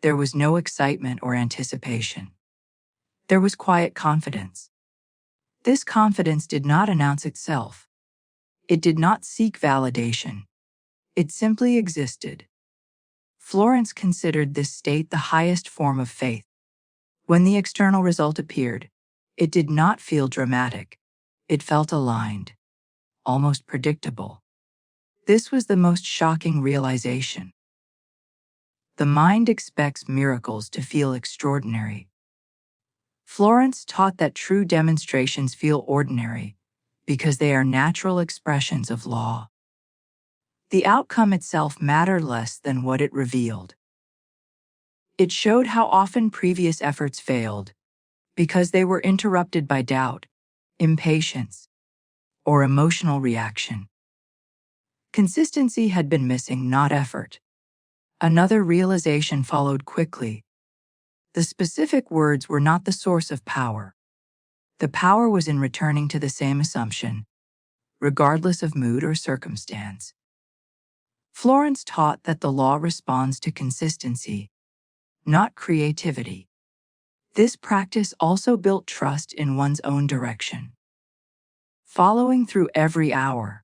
there was no excitement or anticipation. There was quiet confidence. This confidence did not announce itself. It did not seek validation. It simply existed. Florence considered this state the highest form of faith. When the external result appeared, it did not feel dramatic. It felt aligned, almost predictable. This was the most shocking realization. The mind expects miracles to feel extraordinary. Florence taught that true demonstrations feel ordinary because they are natural expressions of law. The outcome itself mattered less than what it revealed. It showed how often previous efforts failed because they were interrupted by doubt, impatience, or emotional reaction. Consistency had been missing, not effort. Another realization followed quickly. The specific words were not the source of power. The power was in returning to the same assumption, regardless of mood or circumstance. Florence taught that the law responds to consistency, not creativity. This practice also built trust in one's own direction. Following through every hour,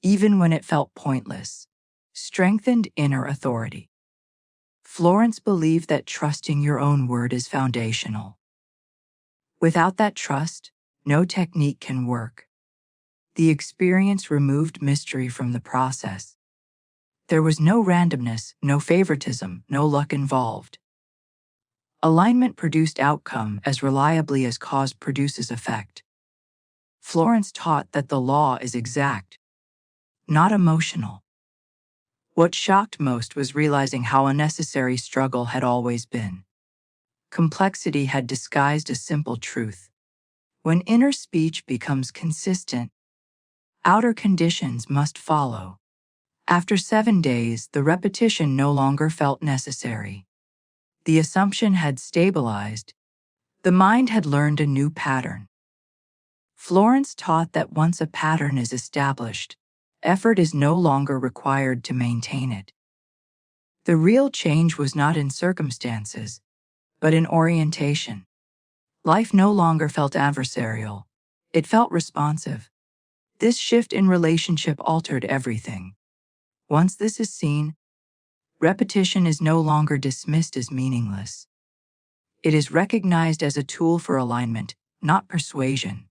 even when it felt pointless, strengthened inner authority. Florence believed that trusting your own word is foundational. Without that trust, no technique can work. The experience removed mystery from the process. There was no randomness, no favoritism, no luck involved. Alignment produced outcome as reliably as cause produces effect. Florence taught that the law is exact, not emotional. What shocked most was realizing how unnecessary struggle had always been. Complexity had disguised a simple truth. When inner speech becomes consistent, outer conditions must follow. After 7 days, the repetition no longer felt necessary. The assumption had stabilized. The mind had learned a new pattern. Florence taught that once a pattern is established, effort is no longer required to maintain it. The real change was not in circumstances, but in orientation. Life no longer felt adversarial. It felt responsive. This shift in relationship altered everything. Once this is seen, repetition is no longer dismissed as meaningless. It is recognized as a tool for alignment, not persuasion.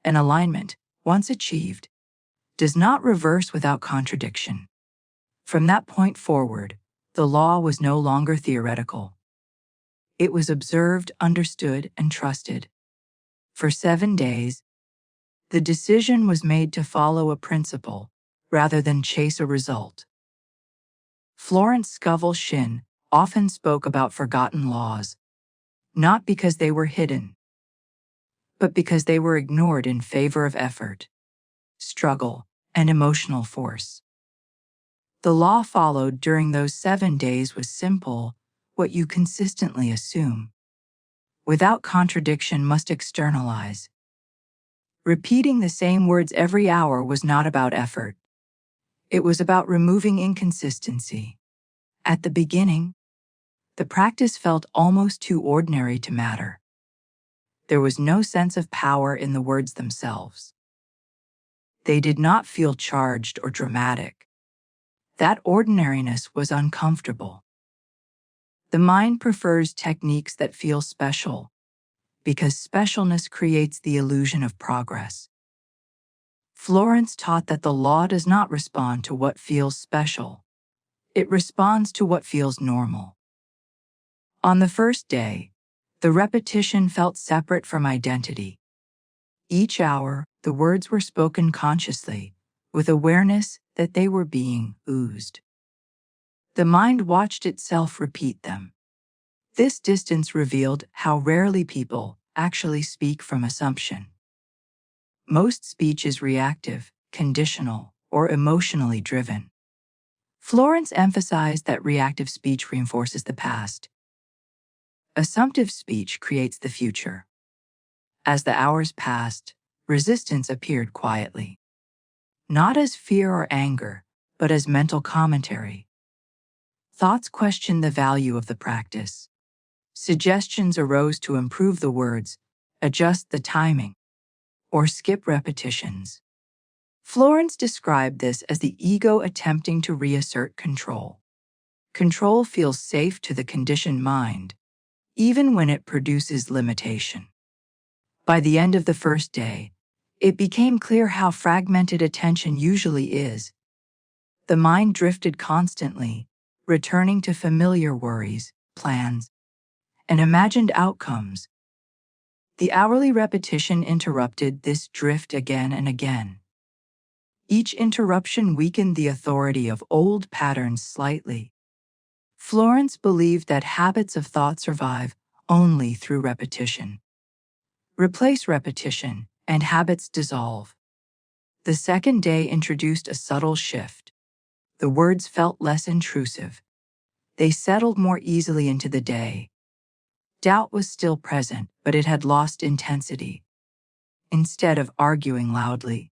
And alignment, once achieved, does not reverse without contradiction. From that point forward, the law was no longer theoretical. It was observed, understood, and trusted. For 7 days, the decision was made to follow a principle rather than chase a result. Florence Scovel Shinn often spoke about forgotten laws, not because they were hidden, but because they were ignored in favor of effort, struggle, and emotional force. The law followed during those 7 days was simple: what you consistently assume, without contradiction, must externalize. Repeating the same words every hour was not about effort. It was about removing inconsistency. At the beginning, the practice felt almost too ordinary to matter. There was no sense of power in the words themselves. They did not feel charged or dramatic. That ordinariness was uncomfortable. The mind prefers techniques that feel special, because specialness creates the illusion of progress. Florence taught that the law does not respond to what feels special. It responds to what feels normal. On the first day, the repetition felt separate from identity. Each hour, the words were spoken consciously, with awareness that they were being oozed. The mind watched itself repeat them. This distance revealed how rarely people actually speak from assumption. Most speech is reactive, conditional, or emotionally driven. Florence emphasized that reactive speech reinforces the past. Assumptive speech creates the future. As the hours passed, resistance appeared quietly. Not as fear or anger, but as mental commentary. Thoughts questioned the value of the practice. Suggestions arose to improve the words, adjust the timing, or skip repetitions. Florence described this as the ego attempting to reassert control. Control feels safe to the conditioned mind, even when it produces limitation. By the end of the first day, it became clear how fragmented attention usually is. The mind drifted constantly, returning to familiar worries, plans, and imagined outcomes. The hourly repetition interrupted this drift again and again. Each interruption weakened the authority of old patterns slightly. Florence believed that habits of thought survive only through repetition. Replace repetition, and habits dissolve. The second day introduced a subtle shift. The words felt less intrusive. They settled more easily into the day. Doubt was still present, but it had lost intensity. Instead of arguing loudly,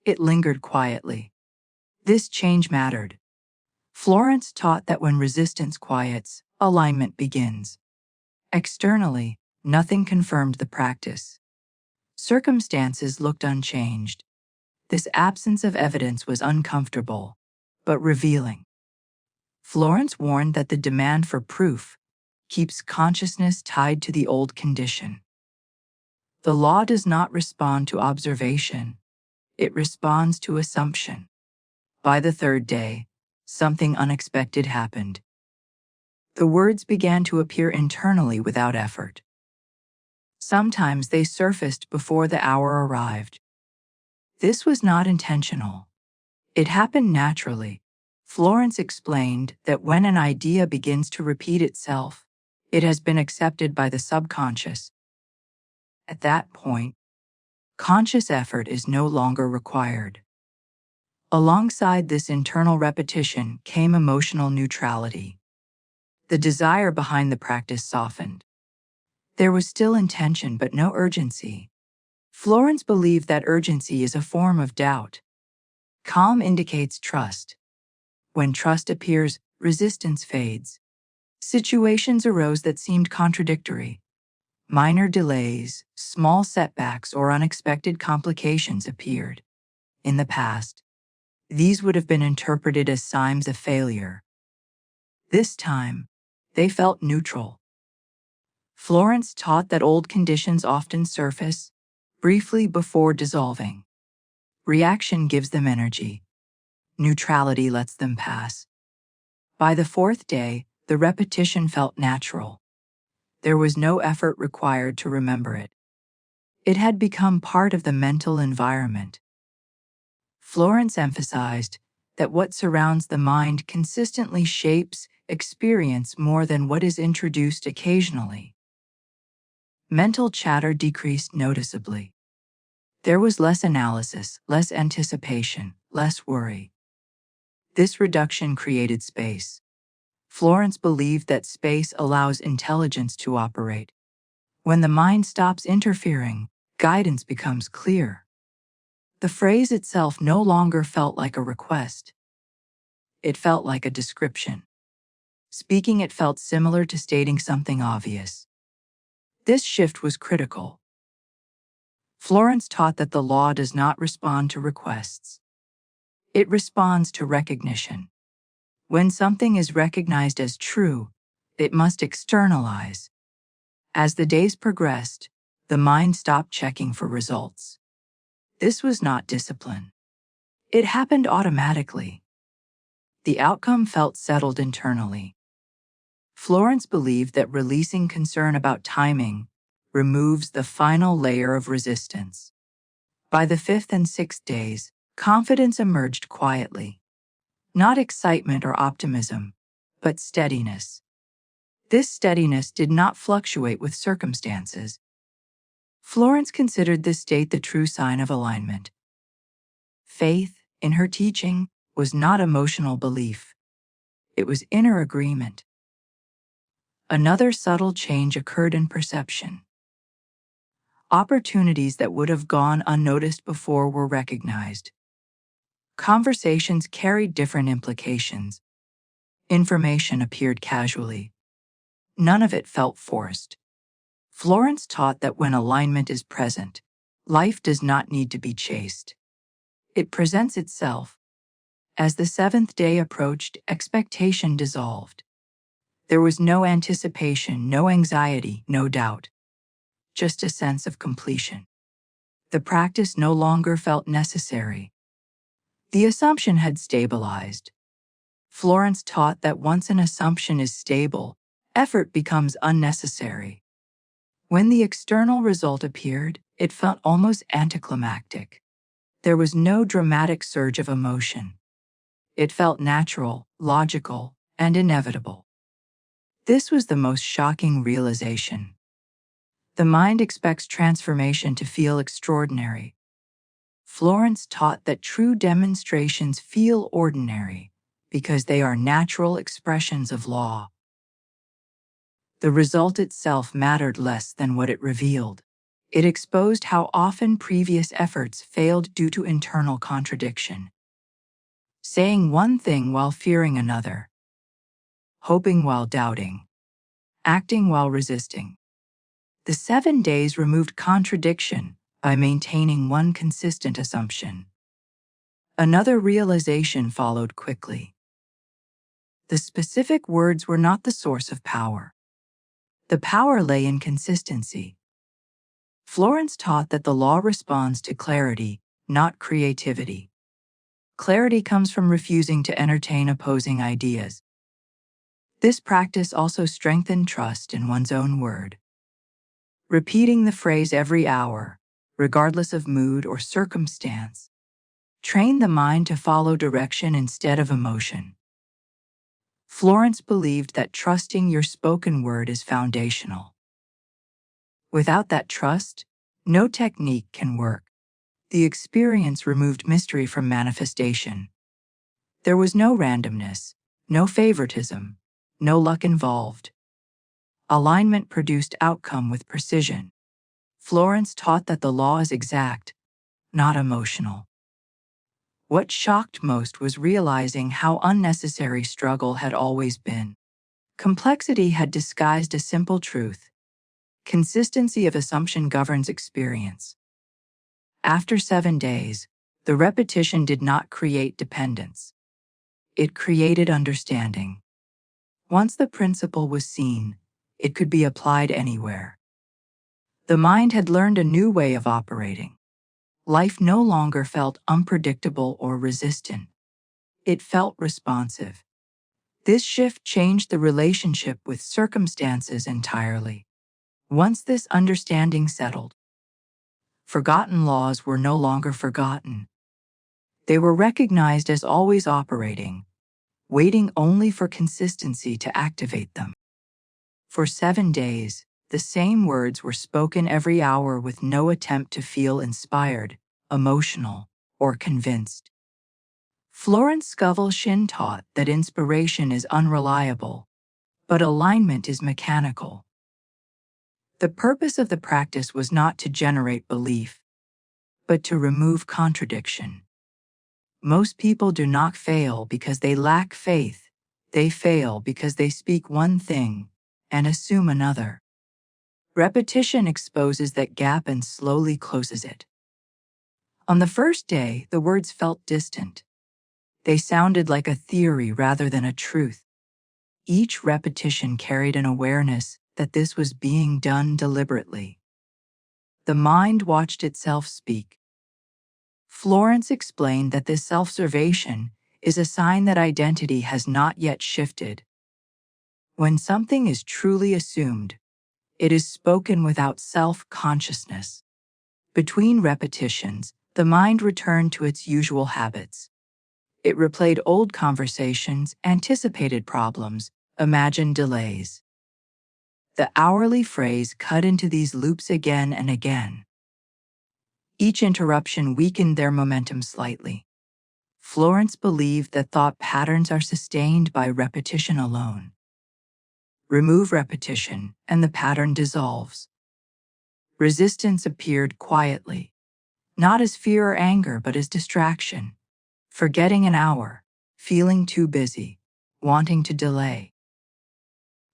it lingered quietly. This change mattered. Florence taught that when resistance quiets, alignment begins. Externally, nothing confirmed the practice. Circumstances looked unchanged. This absence of evidence was uncomfortable, but revealing. Florence warned that the demand for proof keeps consciousness tied to the old condition. The law does not respond to observation. It responds to assumption. By the third day, something unexpected happened. The words began to appear internally without effort. Sometimes they surfaced before the hour arrived. This was not intentional. It happened naturally. Florence explained that when an idea begins to repeat itself, it has been accepted by the subconscious. At that point, conscious effort is no longer required. Alongside this internal repetition came emotional neutrality. The desire behind the practice softened. There was still intention but no urgency. Florence believed that urgency is a form of doubt. Calm indicates trust. When trust appears, resistance fades. Situations arose that seemed contradictory. Minor delays, small setbacks, or unexpected complications appeared. In the past, these would have been interpreted as signs of failure. This time, they felt neutral. Florence taught that old conditions often surface briefly before dissolving. Reaction gives them energy. Neutrality lets them pass. By the fourth day, the repetition felt natural. There was no effort required to remember it. It had become part of the mental environment. Florence emphasized that what surrounds the mind consistently shapes experience more than what is introduced occasionally. Mental chatter decreased noticeably. There was less analysis, less anticipation, less worry. This reduction created space. Florence believed that space allows intelligence to operate. When the mind stops interfering, guidance becomes clear. The phrase itself no longer felt like a request. It felt like a description. Speaking it felt similar to stating something obvious. This shift was critical. Florence taught that the law does not respond to requests. It responds to recognition. When something is recognized as true, it must externalize. As the days progressed, the mind stopped checking for results. This was not discipline. It happened automatically. The outcome felt settled internally. Florence believed that releasing concern about timing removes the final layer of resistance. By the fifth and sixth days, confidence emerged quietly. Not excitement or optimism, but steadiness. This steadiness did not fluctuate with circumstances. Florence considered this state the true sign of alignment. Faith, in her teaching, was not emotional belief. It was inner agreement. Another subtle change occurred in perception. Opportunities that would have gone unnoticed before were recognized. Conversations carried different implications. Information appeared casually. None of it felt forced. Florence taught that when alignment is present, life does not need to be chased. It presents itself. As the seventh day approached, expectation dissolved. There was no anticipation, no anxiety, no doubt. Just a sense of completion. The practice no longer felt necessary. The assumption had stabilized. Florence taught that once an assumption is stable, effort becomes unnecessary. When the external result appeared, it felt almost anticlimactic. There was no dramatic surge of emotion. It felt natural, logical, and inevitable. This was the most shocking realization. The mind expects transformation to feel extraordinary. Florence taught that true demonstrations feel ordinary because they are natural expressions of law. The result itself mattered less than what it revealed. It exposed how often previous efforts failed due to internal contradiction. Saying one thing while fearing another. Hoping while doubting. Acting while resisting. The 7 days removed contradiction by maintaining one consistent assumption. Another realization followed quickly. The specific words were not the source of power. The power lay in consistency. Florence taught that the law responds to clarity, not creativity. Clarity comes from refusing to entertain opposing ideas. This practice also strengthened trust in one's own word. repeating the phrase every hour, regardless of mood or circumstance. Train the mind to follow direction instead of emotion. Florence believed that trusting your spoken word is foundational. Without that trust, no technique can work. The experience removed mystery from manifestation. There was no randomness, no favoritism, no luck involved. Alignment produced outcome with precision. Florence taught that the law is exact, not emotional. What shocked most was realizing how unnecessary struggle had always been. Complexity had disguised a simple truth. Consistency of assumption governs experience. After 7 days, the repetition did not create dependence. It created understanding. Once the principle was seen, it could be applied anywhere. The mind had learned a new way of operating. Life no longer felt unpredictable or resistant. It felt responsive. This shift changed the relationship with circumstances entirely. Once this understanding settled, forgotten laws were no longer forgotten. They were recognized as always operating, waiting only for consistency to activate them. For 7 days, the same words were spoken every hour with no attempt to feel inspired, emotional, or convinced. Florence Scovel Shinn taught that inspiration is unreliable, but alignment is mechanical. The purpose of the practice was not to generate belief, but to remove contradiction. Most people do not fail because they lack faith. They fail because they speak one thing and assume another. Repetition exposes that gap and slowly closes it. On the first day, the words felt distant. They sounded like a theory rather than a truth. Each repetition carried an awareness that this was being done deliberately. The mind watched itself speak. Florence explained that this self-observation is a sign that identity has not yet shifted. When something is truly assumed, it is spoken without self-consciousness. Between repetitions, the mind returned to its usual habits. It replayed old conversations, anticipated problems, imagined delays. The hourly phrase cut into these loops again and again. Each interruption weakened their momentum slightly. Florence believed that thought patterns are sustained by repetition alone. Remove repetition, and the pattern dissolves. Resistance appeared quietly, not as fear or anger, but as distraction. Forgetting an hour, feeling too busy, wanting to delay.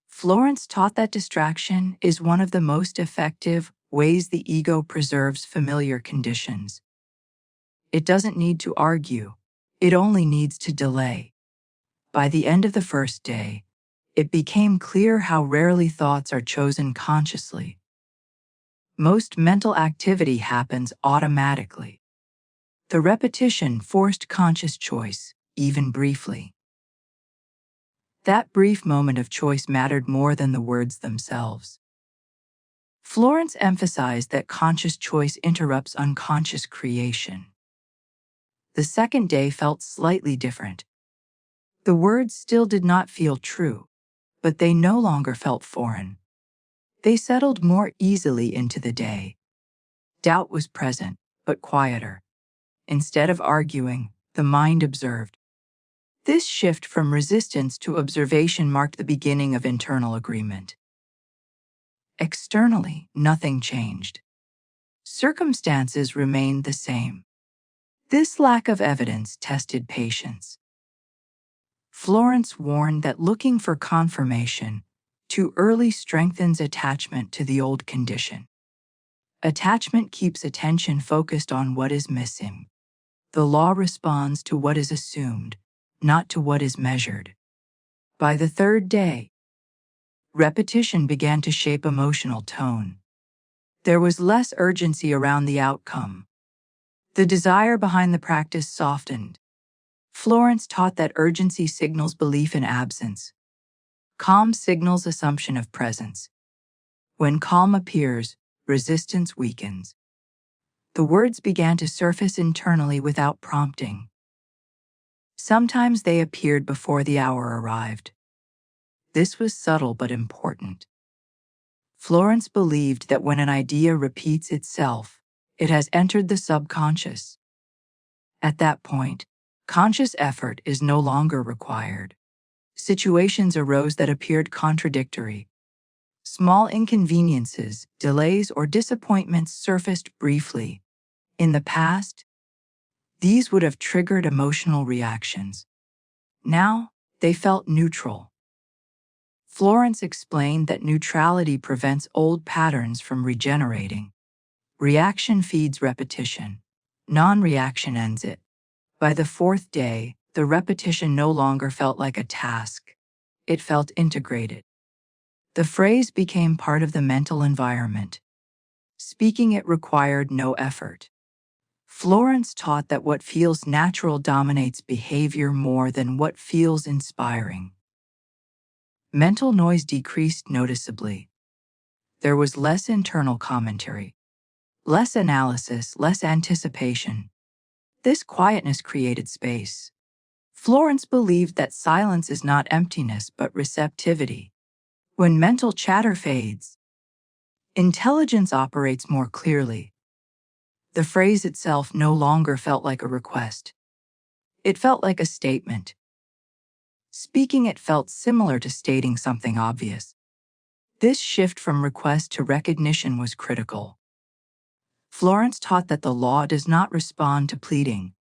Florence taught that distraction is one of the most effective ways the ego preserves familiar conditions. It doesn't need to argue, it only needs to delay. By the end of the first day, it became clear how rarely thoughts are chosen consciously. Most mental activity happens automatically. The repetition forced conscious choice, even briefly. That brief moment of choice mattered more than the words themselves. Florence emphasized that conscious choice interrupts unconscious creation. The second day felt slightly different. The words still did not feel true, but they no longer felt foreign. They settled more easily into the day. Doubt was present, but quieter. Instead of arguing, the mind observed. This shift from resistance to observation marked the beginning of internal agreement. Externally, nothing changed. Circumstances remained the same. This lack of evidence tested patience. Florence warned that looking for confirmation too early strengthens attachment to the old condition. Attachment keeps attention focused on what is missing. The law responds to what is assumed, not to what is measured. By the third day, repetition began to shape emotional tone. There was less urgency around the outcome. The desire behind the practice softened. Florence taught that urgency signals belief in absence. Calm signals assumption of presence. When calm appears, resistance weakens. The words began to surface internally without prompting. Sometimes they appeared before the hour arrived. This was subtle but important. Florence believed that when an idea repeats itself, it has entered the subconscious. At that point, conscious effort is no longer required. Situations arose that appeared contradictory. Small inconveniences, delays, or disappointments surfaced briefly. In the past, these would have triggered emotional reactions. Now, they felt neutral. Florence explained that neutrality prevents old patterns from regenerating. Reaction feeds repetition. Non-reaction ends it. By the fourth day, the repetition no longer felt like a task. It felt integrated. The phrase became part of the mental environment. Speaking it required no effort. Florence taught that what feels natural dominates behavior more than what feels inspiring. Mental noise decreased noticeably. There was less internal commentary, less analysis, less anticipation. This quietness created space. Florence believed that silence is not emptiness but receptivity. When mental chatter fades, intelligence operates more clearly. The phrase itself no longer felt like a request. It felt like a statement. Speaking it felt similar to stating something obvious. This shift from request to recognition was critical. Florence taught that the law does not respond to pleading.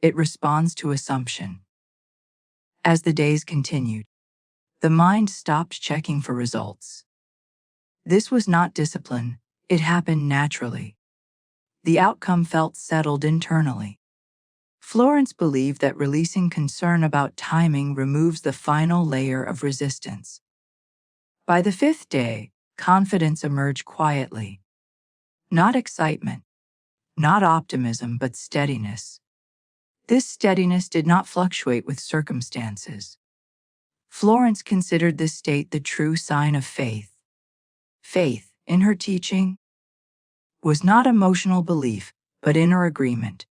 It responds to assumption. As the days continued, the mind stopped checking for results. This was not discipline, it happened naturally. The outcome felt settled internally. Florence believed that releasing concern about timing removes the final layer of resistance. By the fifth day, confidence emerged quietly. Not excitement, not optimism, but steadiness. This steadiness did not fluctuate with circumstances. Florence considered this state the true sign of faith. Faith, in her teaching, was not emotional belief, but inner agreement.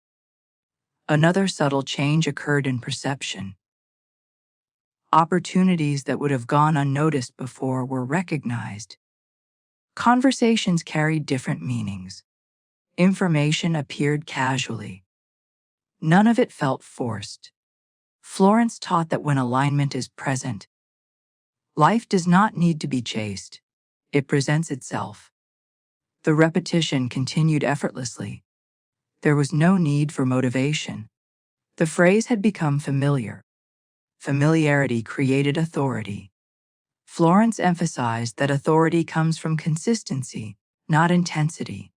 Another subtle change occurred in perception. Opportunities that would have gone unnoticed before were recognized. Conversations carried different meanings. Information appeared casually. None of it felt forced. Florence taught that when alignment is present, life does not need to be chased. It presents itself. The repetition continued effortlessly. There was no need for motivation. The phrase had become familiar. Familiarity created authority. Florence emphasized that authority comes from consistency, not intensity.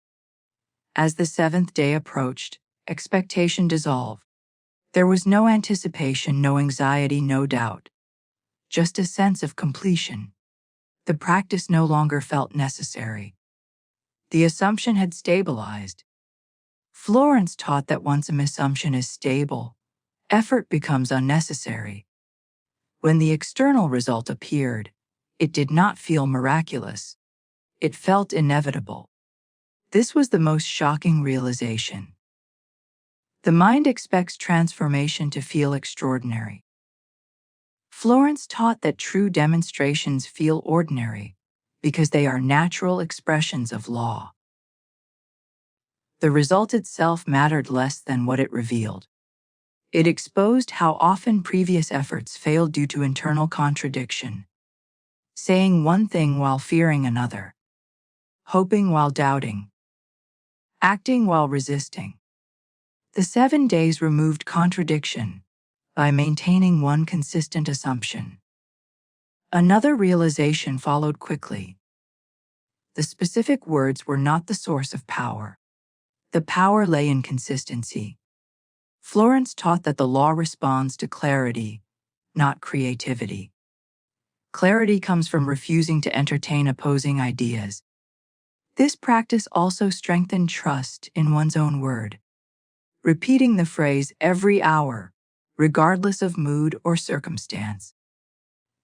As the seventh day approached, expectation dissolved. There was no anticipation, no anxiety, no doubt. Just a sense of completion. The practice no longer felt necessary. The assumption had stabilized. Florence taught that once an assumption is stable, effort becomes unnecessary. When the external result appeared, it did not feel miraculous. It felt inevitable. This was the most shocking realization. The mind expects transformation to feel extraordinary. Florence taught that true demonstrations feel ordinary because they are natural expressions of law. The result itself mattered less than what it revealed. It exposed how often previous efforts failed due to internal contradiction. Saying one thing while fearing another. Hoping while doubting. Acting while resisting. The 7 days removed contradiction by maintaining one consistent assumption. Another realization followed quickly. The specific words were not the source of power. The power lay in consistency. Florence taught that the law responds to clarity, not creativity. Clarity comes from refusing to entertain opposing ideas. This practice also strengthened trust in one's own word. Repeating the phrase every hour, regardless of mood or circumstance,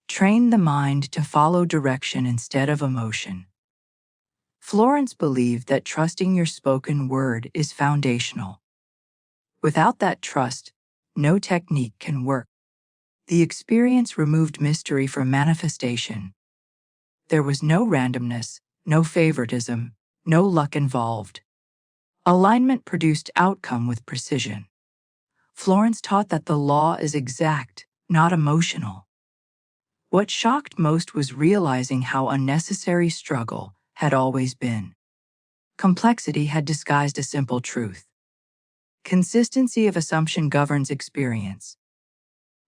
trained the mind to follow direction instead of emotion. Florence believed that trusting your spoken word is foundational. Without that trust, no technique can work. The experience removed mystery from manifestation. There was no randomness, no favoritism, no luck involved. Alignment produced outcome with precision. Florence taught that the law is exact, not emotional. What shocked most was realizing how unnecessary struggle had always been. Complexity had disguised a simple truth. Consistency of assumption governs experience.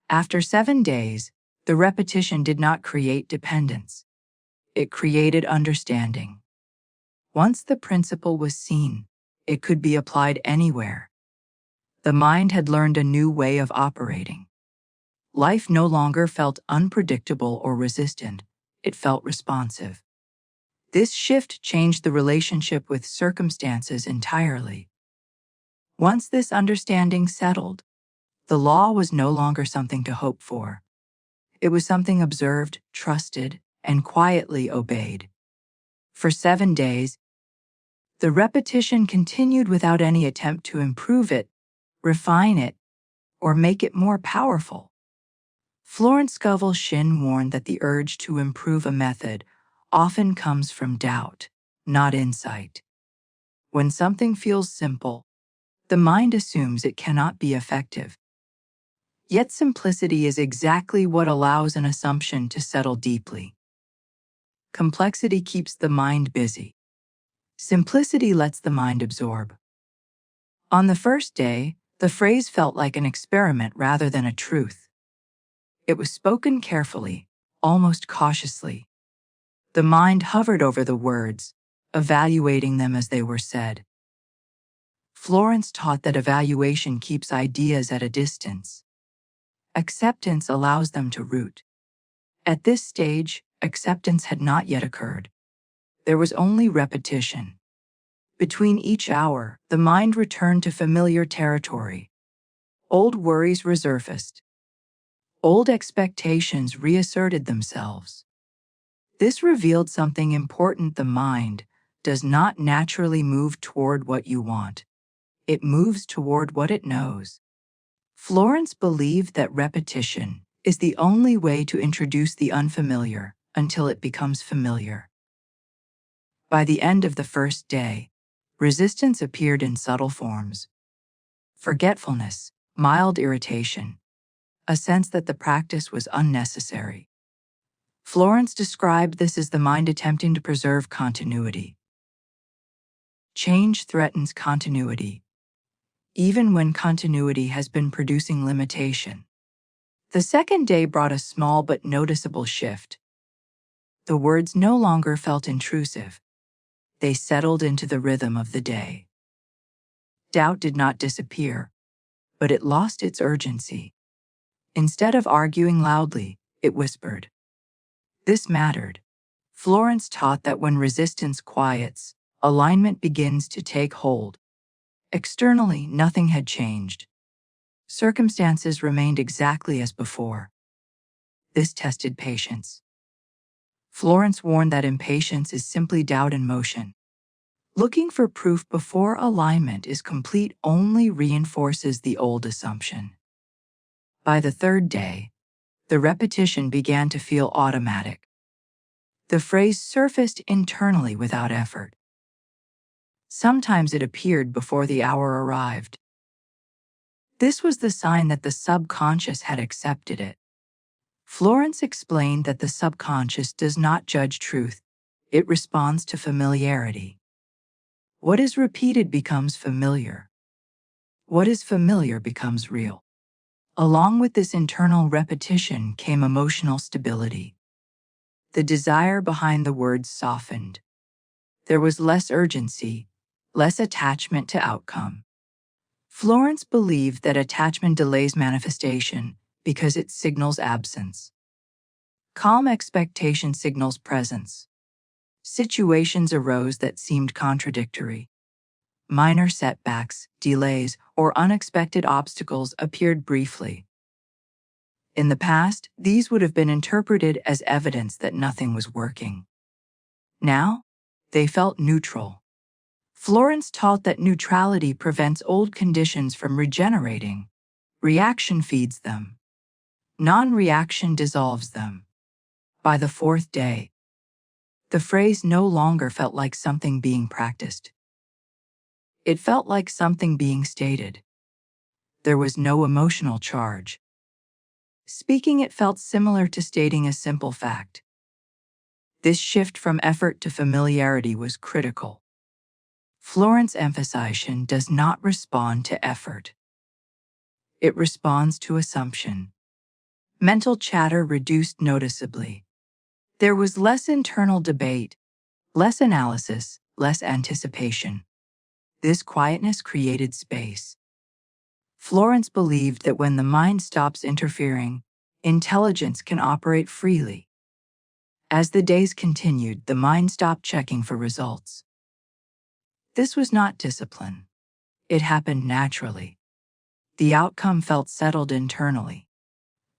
After 7 days, the repetition did not create dependence. It created understanding. Once the principle was seen, it could be applied anywhere. The mind had learned a new way of operating. Life no longer felt unpredictable or resistant, it felt responsive. This shift changed the relationship with circumstances entirely. Once this understanding settled, the law was no longer something to hope for. It was something observed, trusted, and quietly obeyed. For 7 days, the repetition continued without any attempt to improve it, refine it, or make it more powerful. Florence Scovel Shinn warned that the urge to improve a method often comes from doubt, not insight. When something feels simple, the mind assumes it cannot be effective. Yet simplicity is exactly what allows an assumption to settle deeply. Complexity keeps the mind busy. Simplicity lets the mind absorb. On the first day, the phrase felt like an experiment rather than a truth. It was spoken carefully, almost cautiously. The mind hovered over the words, evaluating them as they were said. Florence taught that evaluation keeps ideas at a distance. Acceptance allows them to root. At this stage, acceptance had not yet occurred. There was only repetition. Between each hour, the mind returned to familiar territory. Old worries resurfaced. Old expectations reasserted themselves. This revealed something important: the mind does not naturally move toward what you want. It moves toward what it knows. Florence believed that repetition is the only way to introduce the unfamiliar until it becomes familiar. By the end of the first day, resistance appeared in subtle forms. Forgetfulness, mild irritation, a sense that the practice was unnecessary. Florence described this as the mind attempting to preserve continuity. Change threatens continuity, even when continuity has been producing limitation. The second day brought a small but noticeable shift. The words no longer felt intrusive. They settled into the rhythm of the day. Doubt did not disappear, but it lost its urgency. Instead of arguing loudly, it whispered. This mattered. Florence taught that when resistance quiets, alignment begins to take hold. Externally, nothing had changed. Circumstances remained exactly as before. This tested patience. Florence warned that impatience is simply doubt in motion. Looking for proof before alignment is complete only reinforces the old assumption. By the third day, the repetition began to feel automatic. The phrase surfaced internally without effort. Sometimes it appeared before the hour arrived. This was the sign that the subconscious had accepted it. Florence explained that the subconscious does not judge truth, it responds to familiarity. What is repeated becomes familiar. What is familiar becomes real. Along with this internal repetition came emotional stability. The desire behind the words softened. There was less urgency, less attachment to outcome. Florence believed that attachment delays manifestation because it signals absence. Calm expectation signals presence. Situations arose that seemed contradictory. Minor setbacks, delays, or unexpected obstacles appeared briefly. In the past, these would have been interpreted as evidence that nothing was working. Now, They felt neutral. Florence taught that neutrality prevents old conditions from regenerating. Reaction feeds them. Non-reaction dissolves them. By the fourth day, the phrase no longer felt like something being practiced. It felt like something being stated. There was no emotional charge. Speaking it felt similar to stating a simple fact. This shift from effort to familiarity was critical. Florence emphasization does not respond to effort. It responds to assumption. Mental chatter reduced noticeably. There was less internal debate, less analysis, less anticipation. This quietness created space. Florence believed that when the mind stops interfering, intelligence can operate freely. As the days continued, the mind stopped checking for results. This was not discipline. It happened naturally. The outcome felt settled internally.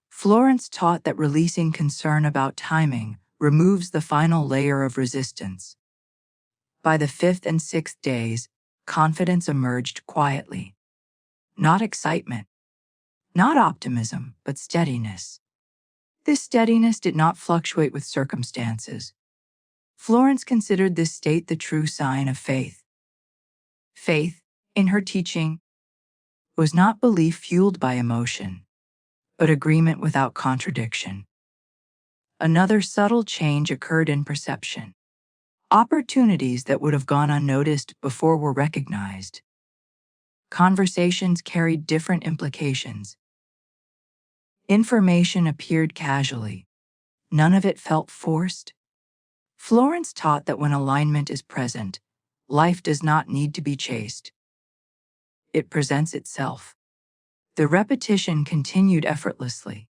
Florence taught that releasing concern about timing removes the final layer of resistance. By the fifth and sixth days, confidence emerged quietly. Not excitement, not optimism, but steadiness. This steadiness did not fluctuate with circumstances. Florence considered this state the true sign of faith. Faith, in her teaching, was not belief fueled by emotion, but agreement without contradiction. Another subtle change occurred in perception. Opportunities that would have gone unnoticed before were recognized. Conversations carried different implications. Information appeared casually. None of it felt forced. Florence taught that when alignment is present, life does not need to be chased. It presents itself. The repetition continued effortlessly.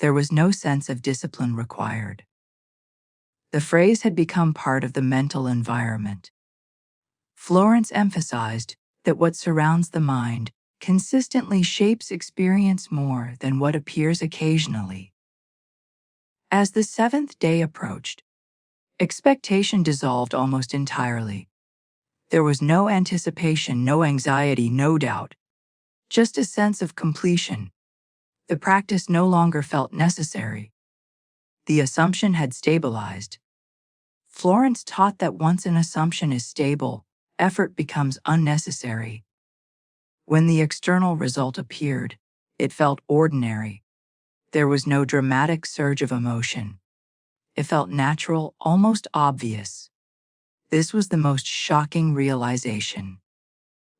There was no sense of discipline required. The phrase had become part of the mental environment. Florence emphasized that what surrounds the mind consistently shapes experience more than what appears occasionally. As the seventh day approached, expectation dissolved almost entirely. There was no anticipation, no anxiety, no doubt, just a sense of completion. The practice no longer felt necessary. The assumption had stabilized. Florence taught that once an assumption is stable, effort becomes unnecessary. When the external result appeared, it felt ordinary. There was no dramatic surge of emotion. It felt natural, almost obvious. This was the most shocking realization.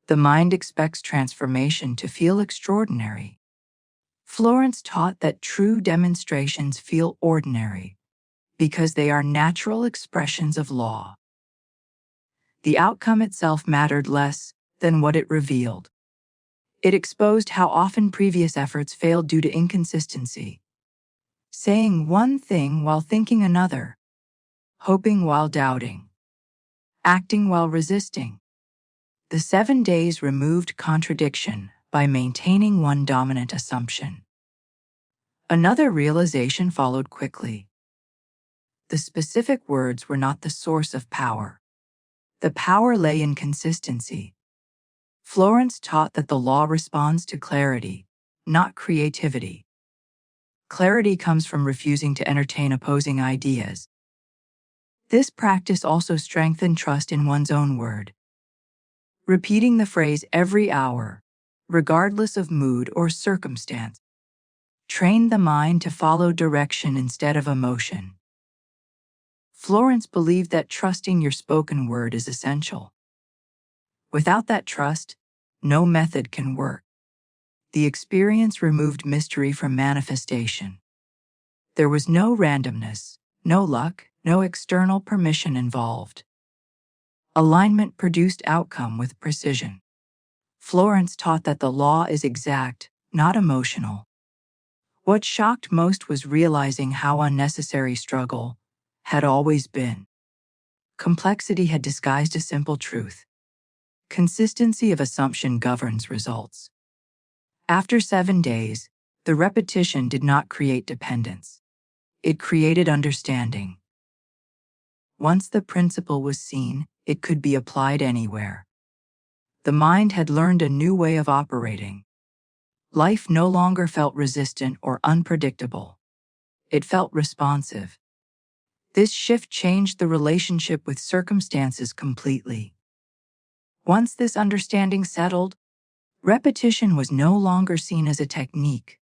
The mind expects transformation to feel extraordinary. Florence taught that true demonstrations feel ordinary because they are natural expressions of law. The outcome itself mattered less than what it revealed. It exposed how often previous efforts failed due to inconsistency. Saying one thing while thinking another, hoping while doubting, acting while resisting. The 7 days removed contradiction by maintaining one dominant assumption. Another realization followed quickly. The specific words were not the source of power. The power lay in consistency. Florence taught that the law responds to clarity, not creativity. Clarity comes from refusing to entertain opposing ideas. This practice also strengthened trust in one's own word. Repeating the phrase every hour, regardless of mood or circumstance, trained the mind to follow direction instead of emotion. Florence believed that trusting your spoken word is essential. Without that trust, no method can work. The experience removed mystery from manifestation. There was no randomness, no luck, no external permission involved. Alignment produced outcome with precision. Florence taught that the law is exact, not emotional. What shocked most was realizing how unnecessary struggle had always been. Complexity had disguised a simple truth. Consistency of assumption governs results. After 7 days, the repetition did not create dependence. It created understanding. Once the principle was seen, it could be applied anywhere. The mind had learned a new way of operating. Life no longer felt resistant or unpredictable. It felt responsive. This shift changed the relationship with circumstances completely. Once this understanding settled, repetition was no longer seen as a technique.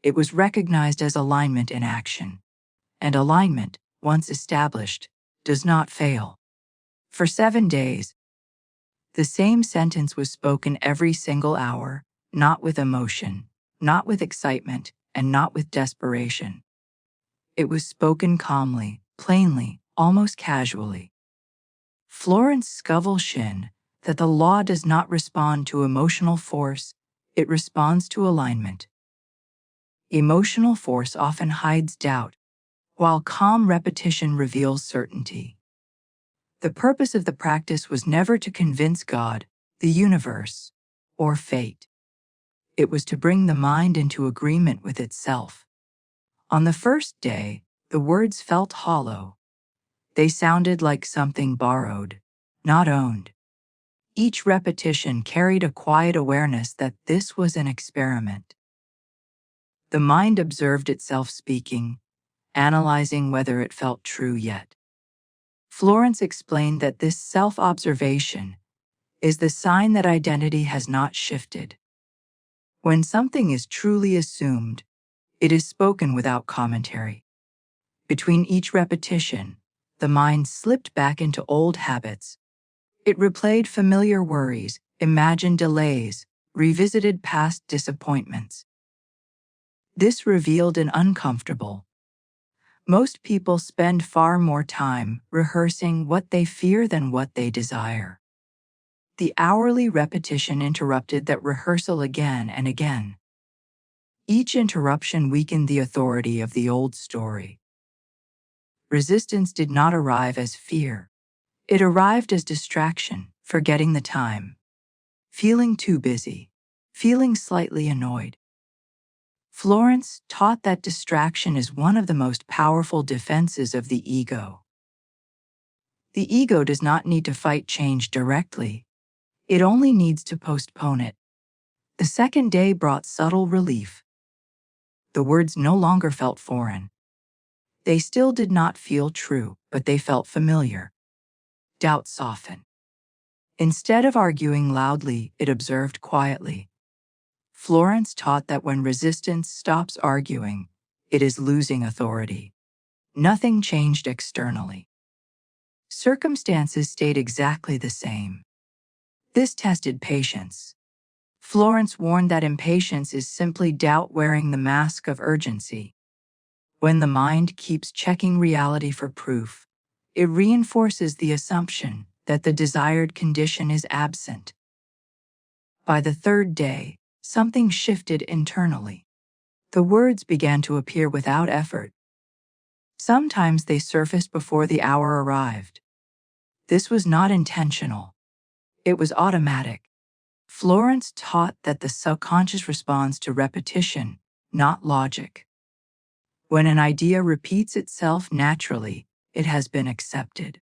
It was recognized as alignment in action. And alignment, once established, does not fail. For 7 days, the same sentence was spoken every single hour, not with emotion, not with excitement, and not with desperation. It was spoken calmly, plainly, almost casually. Florence Scovel Shinn, that the law does not respond to emotional force, it responds to alignment. Emotional force often hides doubt, while calm repetition reveals certainty. The purpose of the practice was never to convince God, the universe, or fate. It was to bring the mind into agreement with itself. On the first day, the words felt hollow. They sounded like something borrowed, not owned. Each repetition carried a quiet awareness that this was an experiment. The mind observed itself speaking, analyzing whether it felt true yet. Florence explained that this self-observation is the sign that identity has not shifted. When something is truly assumed, it is spoken without commentary. Between each repetition, the mind slipped back into old habits. It replayed familiar worries, imagined delays, revisited past disappointments. This revealed an uncomfortable. Most people spend far more time rehearsing what they fear than what they desire. The hourly repetition interrupted that rehearsal again and again. Each interruption weakened the authority of the old story. Resistance did not arrive as fear. It arrived as distraction, forgetting the time, feeling too busy, feeling slightly annoyed. Florence taught that distraction is one of the most powerful defenses of the ego. The ego does not need to fight change directly. It only needs to postpone it. The second day brought subtle relief. The words no longer felt foreign. They still did not feel true, but they felt familiar. Doubt softened. Instead of arguing loudly, it observed quietly. Florence taught that when resistance stops arguing, it is losing authority. Nothing changed externally. Circumstances stayed exactly the same. This tested patience. Florence warned that impatience is simply doubt wearing the mask of urgency. When the mind keeps checking reality for proof, it reinforces the assumption that the desired condition is absent. By the third day, something shifted internally. The words began to appear without effort. Sometimes they surfaced before the hour arrived. This was not intentional. It was automatic. Florence taught that the subconscious responds to repetition, not logic. When an idea repeats itself naturally, it has been accepted.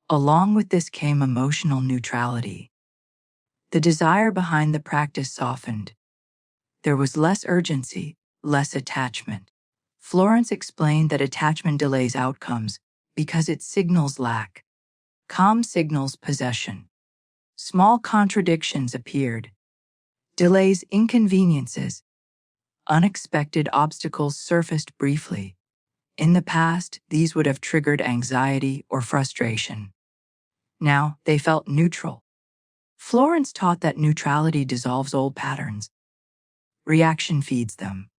Along with this came emotional neutrality. The desire behind the practice softened. There was less urgency, less attachment. Florence explained that attachment delays outcomes because it signals lack. Calm signals possession. Small contradictions appeared. Delays, inconveniences. Unexpected obstacles surfaced briefly. In the past, these would have triggered anxiety or frustration. Now, they felt neutral. Florence taught that neutrality dissolves old patterns. Reaction feeds them.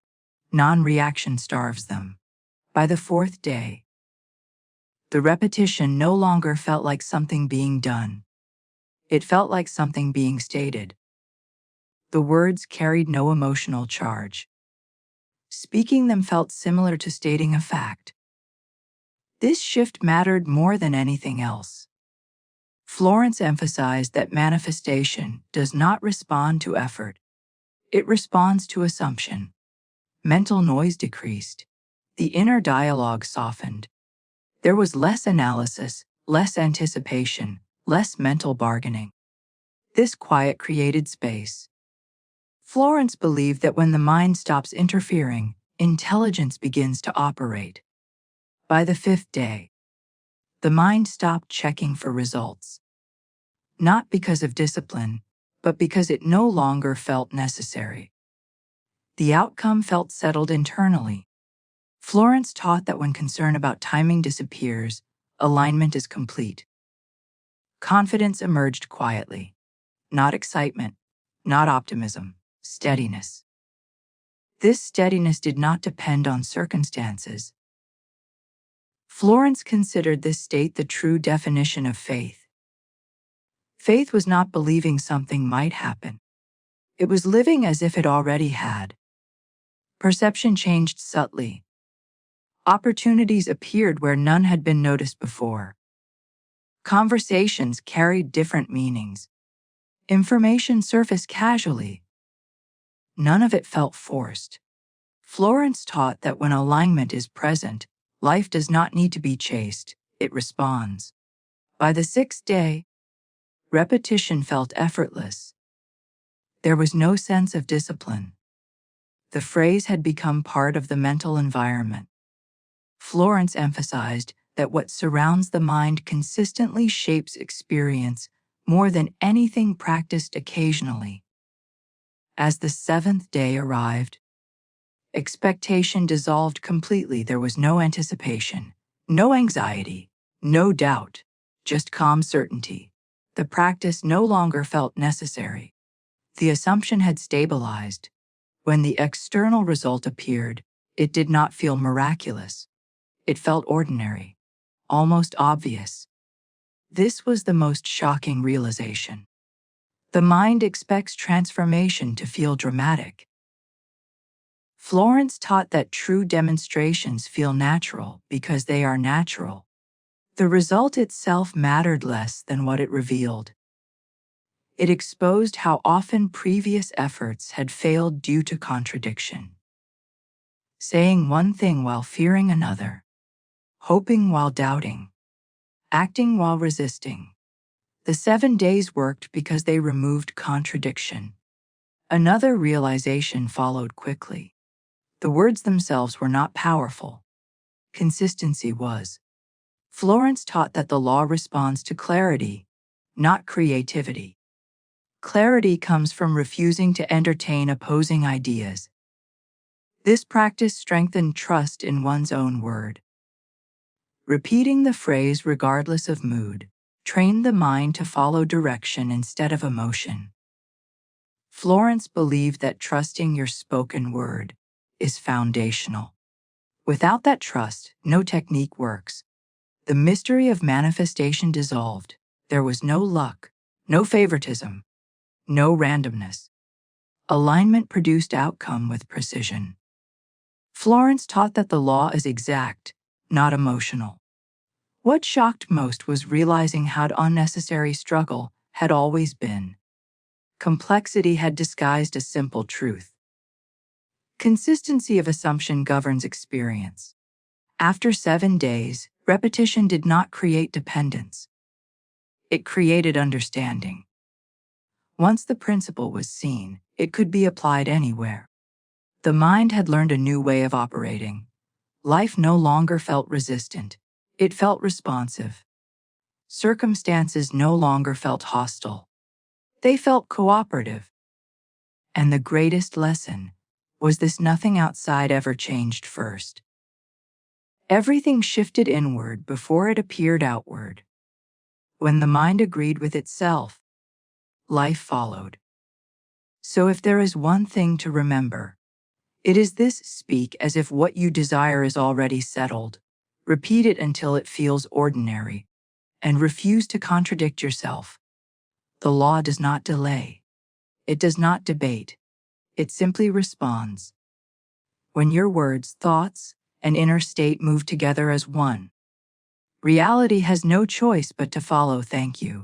Non-reaction starves them. By the fourth day, the repetition no longer felt like something being done. It felt like something being stated. The words carried no emotional charge. Speaking them felt similar to stating a fact. This shift mattered more than anything else. Florence emphasized that manifestation does not respond to effort. It responds to assumption. Mental noise decreased. The inner dialogue softened. There was less analysis, less anticipation, less mental bargaining. This quiet created space. Florence believed that when the mind stops interfering, intelligence begins to operate. By the fifth day, the mind stopped checking for results. Not because of discipline, but because it no longer felt necessary. The outcome felt settled internally. Florence taught that when concern about timing disappears, alignment is complete. Confidence emerged quietly. Not excitement, not optimism, steadiness. This steadiness did not depend on circumstances. Florence considered this state the true definition of faith. Faith was not believing something might happen. It was living as if it already had. Perception changed subtly. Opportunities appeared where none had been noticed before. Conversations carried different meanings. Information surfaced casually. None of it felt forced. Florence taught that when alignment is present, life does not need to be chased, it responds. By the sixth day, repetition felt effortless. There was no sense of discipline. The phrase had become part of the mental environment. Florence emphasized that what surrounds the mind consistently shapes experience more than anything practiced occasionally. As the seventh day arrived, expectation dissolved completely. There was no anticipation, no anxiety, no doubt, just calm certainty. The practice no longer felt necessary. The assumption had stabilized. When the external result appeared, it did not feel miraculous. It felt ordinary, almost obvious. This was the most shocking realization. The mind expects transformation to feel dramatic. Florence taught that true demonstrations feel natural because they are natural. The result itself mattered less than what it revealed. It exposed how often previous efforts had failed due to contradiction. Saying one thing while fearing another, hoping while doubting, acting while resisting. The 7 days worked because they removed contradiction. Another realization followed quickly. The words themselves were not powerful. Consistency was. Florence taught that the law responds to clarity, not creativity. Clarity comes from refusing to entertain opposing ideas. This practice strengthened trust in one's own word. Repeating the phrase regardless of mood trained the mind to follow direction instead of emotion. Florence believed that trusting your spoken word is foundational. Without that trust, no technique works. The mystery of manifestation dissolved. There was no luck, no favoritism, no randomness. Alignment produced outcome with precision. Florence taught that the law is exact, not emotional. What shocked most was realizing how unnecessary struggle had always been. Complexity had disguised a simple truth. Consistency of assumption governs experience. After 7 days, repetition did not create dependence. It created understanding. Once the principle was seen, it could be applied anywhere. The mind had learned a new way of operating. Life no longer felt resistant. It felt responsive. Circumstances no longer felt hostile. They felt cooperative. And the greatest lesson was this: nothing outside ever changed first. Everything shifted inward before it appeared outward. When the mind agreed with itself, life followed. So if there is one thing to remember, it is this: speak as if what you desire is already settled. Repeat it until it feels ordinary, and refuse to contradict yourself. The law does not delay. It does not debate. It simply responds. When your words, thoughts, and inner state move together as one, reality has no choice but to follow. Thank you.